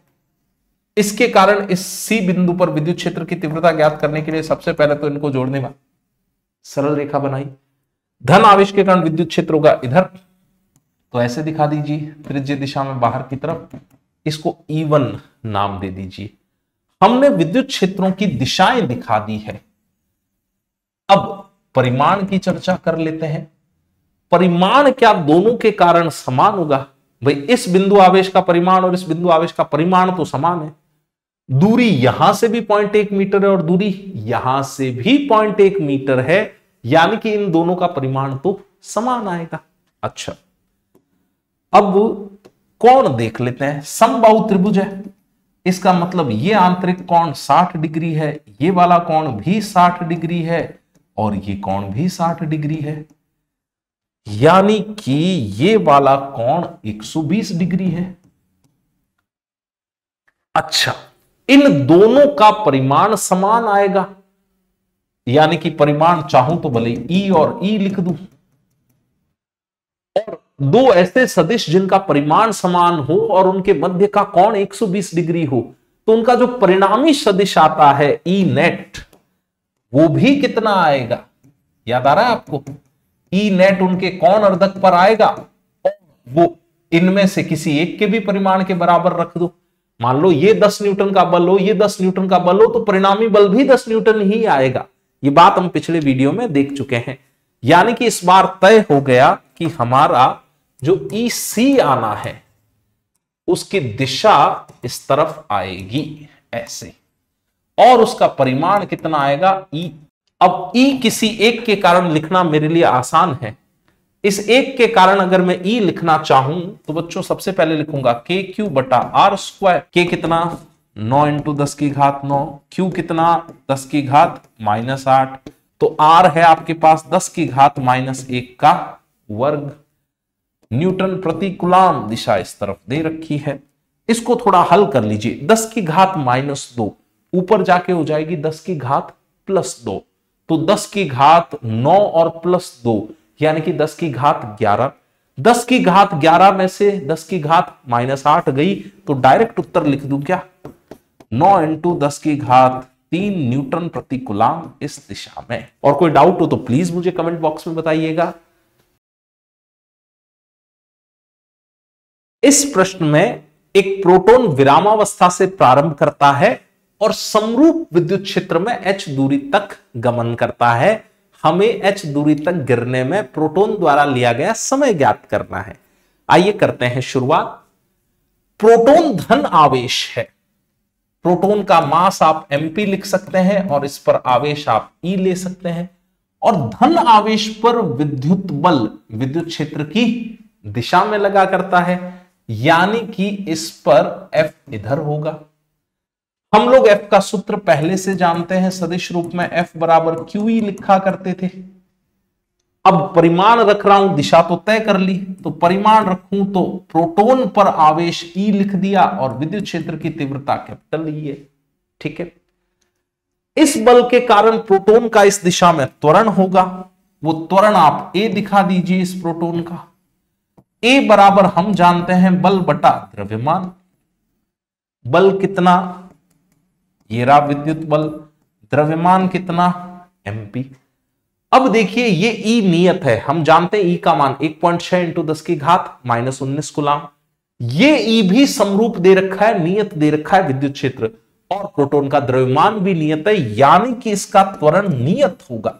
इसके कारण इस सी बिंदु पर विद्युत क्षेत्र की तीव्रता ज्ञात करने के लिए सबसे पहले तो इनको जोड़ने में सरल रेखा बनाई। धन आवेश के कारण विद्युत क्षेत्र होगा इधर, तो ऐसे दिखा दीजिए त्रिज्य दिशा में बाहर की तरफ, इसको E1 नाम दे दीजिए। हमने विद्युत क्षेत्रों की दिशाएं दिखा दी है। अब परिमाण की चर्चा कर लेते हैं। परिमाण क्या दोनों के कारण समान होगा? भाई इस बिंदु आवेश का परिमाण और इस बिंदु आवेश का परिमाण तो समान है। दूरी यहां से भी 0.1 मीटर है और दूरी यहां से भी 0.1 मीटर है, यानी कि इन दोनों का परिमाण तो समान आएगा। अच्छा, अब कोण देख लेते हैं। समबाहु त्रिभुज है, इसका मतलब ये आंतरिक कोण 60 डिग्री है, ये वाला कोण भी 60 डिग्री है और ये कोण भी 60 डिग्री है, यानी कि ये वाला कोण 120 डिग्री है। अच्छा, इन दोनों का परिमाण समान आएगा, यानी कि परिमाण चाहूं तो भले E और E लिख दूं, और दो ऐसे सदिश जिनका परिमाण समान हो और उनके मध्य का कोण 120 डिग्री हो, तो उनका जो परिणामी सदिश आता है E नेट, वो भी कितना आएगा? याद आ रहा है आपको? E नेट उनके कोण अर्धक पर आएगा और वो इनमें से किसी एक के भी परिमाण के बराबर रख दो। मान लो ये 10 न्यूटन का बल हो, ये 10 न्यूटन का बल हो, तो परिणामी बल भी 10 न्यूटन ही आएगा। ये बात हम पिछले वीडियो में देख चुके हैं। यानी कि इस बार तय हो गया कि हमारा जो EC आना है उसकी दिशा इस तरफ आएगी ऐसे, और उसका परिमाण कितना आएगा? E। अब E किसी एक के कारण लिखना मेरे लिए आसान है। इस एक के कारण अगर मैं E लिखना चाहूं तो बच्चों सबसे पहले लिखूंगा KQ बटा R²। K कितना? 9 इंटू 10 की घात 9। Q कितना? 10 की घात -8। तो R है आपके पास 10 की घात -1 का वर्ग। न्यूटन प्रति कूलाम दिशा इस तरफ दे रखी है। इसको थोड़ा हल कर लीजिए। 10 की घात -2 ऊपर जाके हो जाएगी 10 की घात +2, तो 10 की घात 9 और +2 यानी कि 10 की घात 11। 10 की घात 11 में से 10 की घात -8 गई, तो डायरेक्ट उत्तर लिख दूं क्या? 9 इंटू 10 की घात 3 न्यूटन प्रति कूलाम इस दिशा में। और कोई डाउट हो तो प्लीज मुझे कमेंट बॉक्स में बताइएगा। इस प्रश्न में एक प्रोटॉन विरामावस्था से प्रारंभ करता है और समरूप विद्युत क्षेत्र में h दूरी तक गमन करता है। हमें h दूरी तक गिरने में प्रोटॉन द्वारा लिया गया समय ज्ञात करना है। आइए करते हैं शुरुआत। प्रोटॉन धन आवेश है। प्रोटॉन का मास आप mp लिख सकते हैं और इस पर आवेश आप E ले सकते हैं, और धन आवेश पर विद्युत बल विद्युत क्षेत्र की दिशा में लगा करता है, यानी कि इस पर F इधर होगा। हम लोग F का सूत्र पहले से जानते हैं, सदिश रूप में F बराबर QE लिखा करते थे। अब परिमाण रख रहा हूं, दिशा तो तय कर ली, तो परिमाण रखूं तो प्रोटॉन पर आवेश E लिख दिया और विद्युत क्षेत्र की तीव्रता कैपिटल E है। ठीक है, इस बल के कारण प्रोटॉन का इस दिशा में त्वरण होगा, वो त्वरण आप A दिखा दीजिए इस प्रोटॉन का। A बराबर हम जानते हैं बल बटा द्रव्यमान। बल कितना, ये रहा विद्युत बल, द्रव्यमान कितना mp। अब देखिए ये E नियत है, हम जानते हैं E का मान 1.6 इंटू 10 की घात -19 कूलाम। ये E भी समरूप दे रखा है, नियत दे रखा है विद्युत क्षेत्र, और प्रोटॉन का द्रव्यमान भी नियत है, यानी कि इसका त्वरण नियत होगा।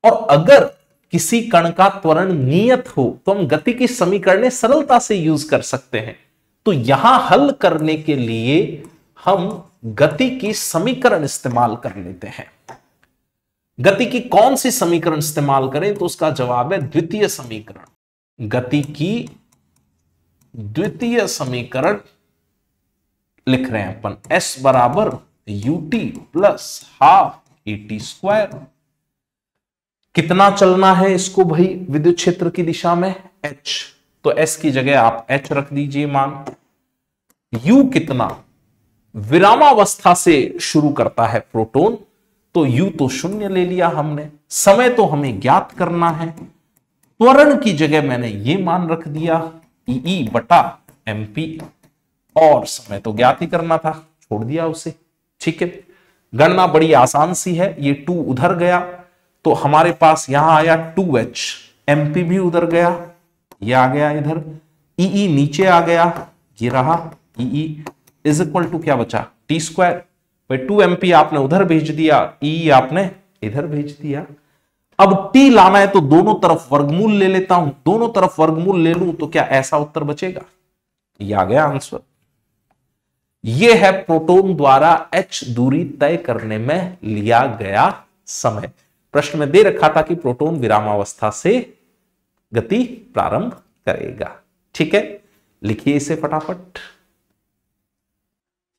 और अगर किसी कण का त्वरण नियत हो तो हम गति की समीकरणें सरलता से यूज कर सकते हैं। तो यहां हल करने के लिए हम गति की समीकरण इस्तेमाल कर लेते हैं। गति की कौन सी समीकरण इस्तेमाल करें, तो उसका जवाब है द्वितीय समीकरण। गति की द्वितीय समीकरण लिख रहे हैं अपन, S बराबर ut plus half at square. कितना चलना है इसको भाई विद्युत क्षेत्र की दिशा में, H, तो S की जगह आप H रख दीजिए मान। U कितना, विरामावस्था से शुरू करता है प्रोटॉन, तो U तो 0 ले लिया हमने। समय तो हमें ज्ञात करना है, त्वरण की जगह मैंने ये मान रख दिया E बटा mp, और समय तो ज्ञात ही करना था, छोड़ दिया उसे। ठीक है, गणना बड़ी आसान सी है, ये 2 उधर गया तो हमारे पास यहां आया 2h, mp भी उधर गया, ये आ गया इधर, E नीचे आ गया, ये रहा E इज इक्वल टू क्या बचा, t स्क्वायर। भाई 2mp आपने उधर भेज दिया, E आपने इधर भेज दिया। अब t लाना है तो दोनों तरफ वर्गमूल ले लेता हूं, दोनों तरफ वर्गमूल ले लूं तो क्या ऐसा उत्तर बचेगा, ये आ गया आंसर। ये है प्रोटॉन द्वारा h दूरी तय करने में लिया गया समय। प्रश्न में दे रखा था कि प्रोटॉन विरामावस्था से गति प्रारंभ करेगा। ठीक है, लिखिए इसे फटाफट।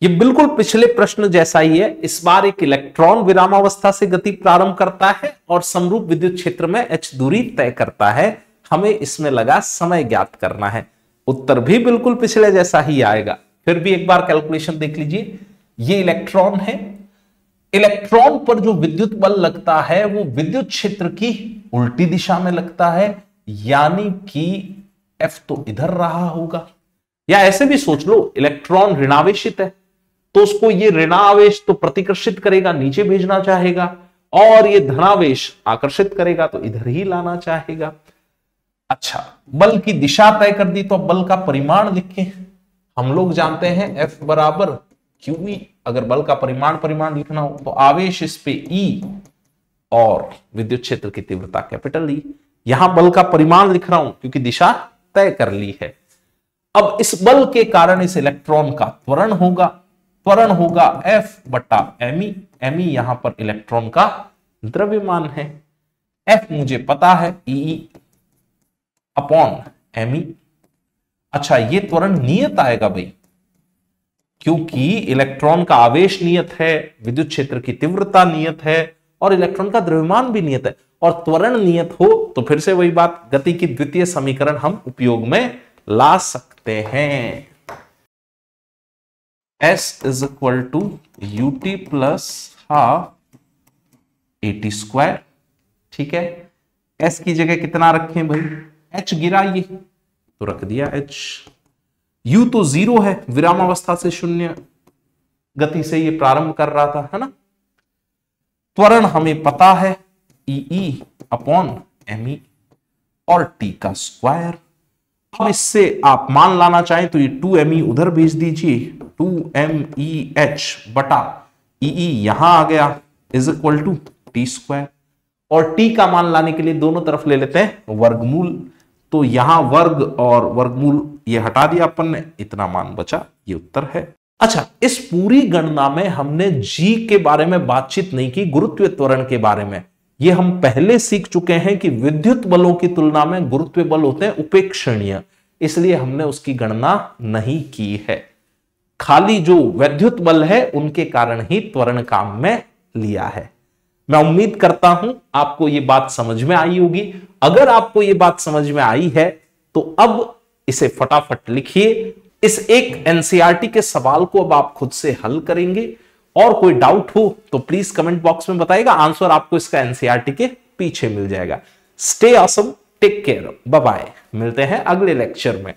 ये बिल्कुल पिछले प्रश्न जैसा ही है, इस बार एक इलेक्ट्रॉन विरामावस्था से गति प्रारंभ करता है और समरूप विद्युत क्षेत्र में h दूरी तय करता है। हमें इसमें लगा समय ज्ञात करना है, उत्तर भी बिल्कुल पिछले जैसा ही आएगा। फिर भी एक बार कैलकुलेशन देख लीजिए, ये इलेक्ट्रॉन है, इलेक्ट्रॉन पर जो विद्युत बल लगता है वो विद्युत क्षेत्र की उल्टी दिशा में लगता है, यानी कि F तो इधर रहा होगा। या ऐसे भी सोच लो, इलेक्ट्रॉन ऋणावेशित है तो उसको ये ऋणावेश तो प्रतिकर्षित करेगा, नीचे भेजना चाहेगा, और ये धनावेश आकर्षित करेगा तो इधर ही लाना चाहेगा। अच्छा, बल की दिशा तय कर दी तो अब बल का परिमाण लिखें। हम लोग जानते हैं F बराबर QE, अगर बल का परिमाण लिखना हो तो आवेश इस पे E और विद्युत क्षेत्र की तीव्रता कैपिटल E। यहां बल का परिमाण लिख रहा हूं क्योंकि दिशा तय कर ली है। अब इस बल के कारण इस इलेक्ट्रॉन का त्वरण होगा F बटा me, me यहां पर इलेक्ट्रॉन का द्रव्यमान है, F मुझे पता है E अपॉन me। अच्छा, ये त्वरण नियत आएगा भाई, क्योंकि इलेक्ट्रॉन का आवेश नियत है, विद्युत क्षेत्र की तीव्रता नियत है और इलेक्ट्रॉन का द्रव्यमान भी नियत है, और त्वरण नियत हो तो फिर से वही बात, गति की द्वितीय समीकरण हम उपयोग में ला सकते हैं। S is equal to ut plus half at square. ठीक है, S की जगह कितना रखें भाई, H गिरा ये तो रख दिया H। U तो 0 है, विरामावस्था से 0 गति से ये प्रारंभ कर रहा था, है ना। त्वरण हमें पता है E अपॉन me और t का स्क्वायर। अब इससे आप मान लाना चाहें तो ये 2me उधर भेज दीजिए, 2meh बटा E यहां आ गया is equal to T square, और t का मान लाने के लिए दोनों तरफ ले लेते हैं वर्गमूल, तो यहां वर्ग और वर्गमूल ये हटा दिया अपन ने, इतना मान बचा, ये उत्तर है। अच्छा, इस पूरी गणना में हमने G के बारे में बातचीत नहीं की, गुरुत्वीय त्वरण के बारे में। ये हम पहले सीख चुके हैं कि विद्युत बलों की तुलना में गुरुत्वीय बल होते हैं उपेक्षणीय, इसलिए हमने उसकी गणना नहीं की है। खाली जो विद्युत बल है उनके कारण ही त्वरण काम में लिया है। मैं उम्मीद करता हूं आपको यह बात समझ में आई होगी। अगर आपको यह बात समझ में आई है तो अब इसे फटाफट लिखिए। इस एक एनसीईआरटी के सवाल को अब आप खुद से हल करेंगे, और कोई डाउट हो तो प्लीज कमेंट बॉक्स में बताइएगा। आंसर आपको इसका एनसीईआरटी के पीछे मिल जाएगा। Stay awesome, take care, bye bye. मिलते हैं अगले लेक्चर में।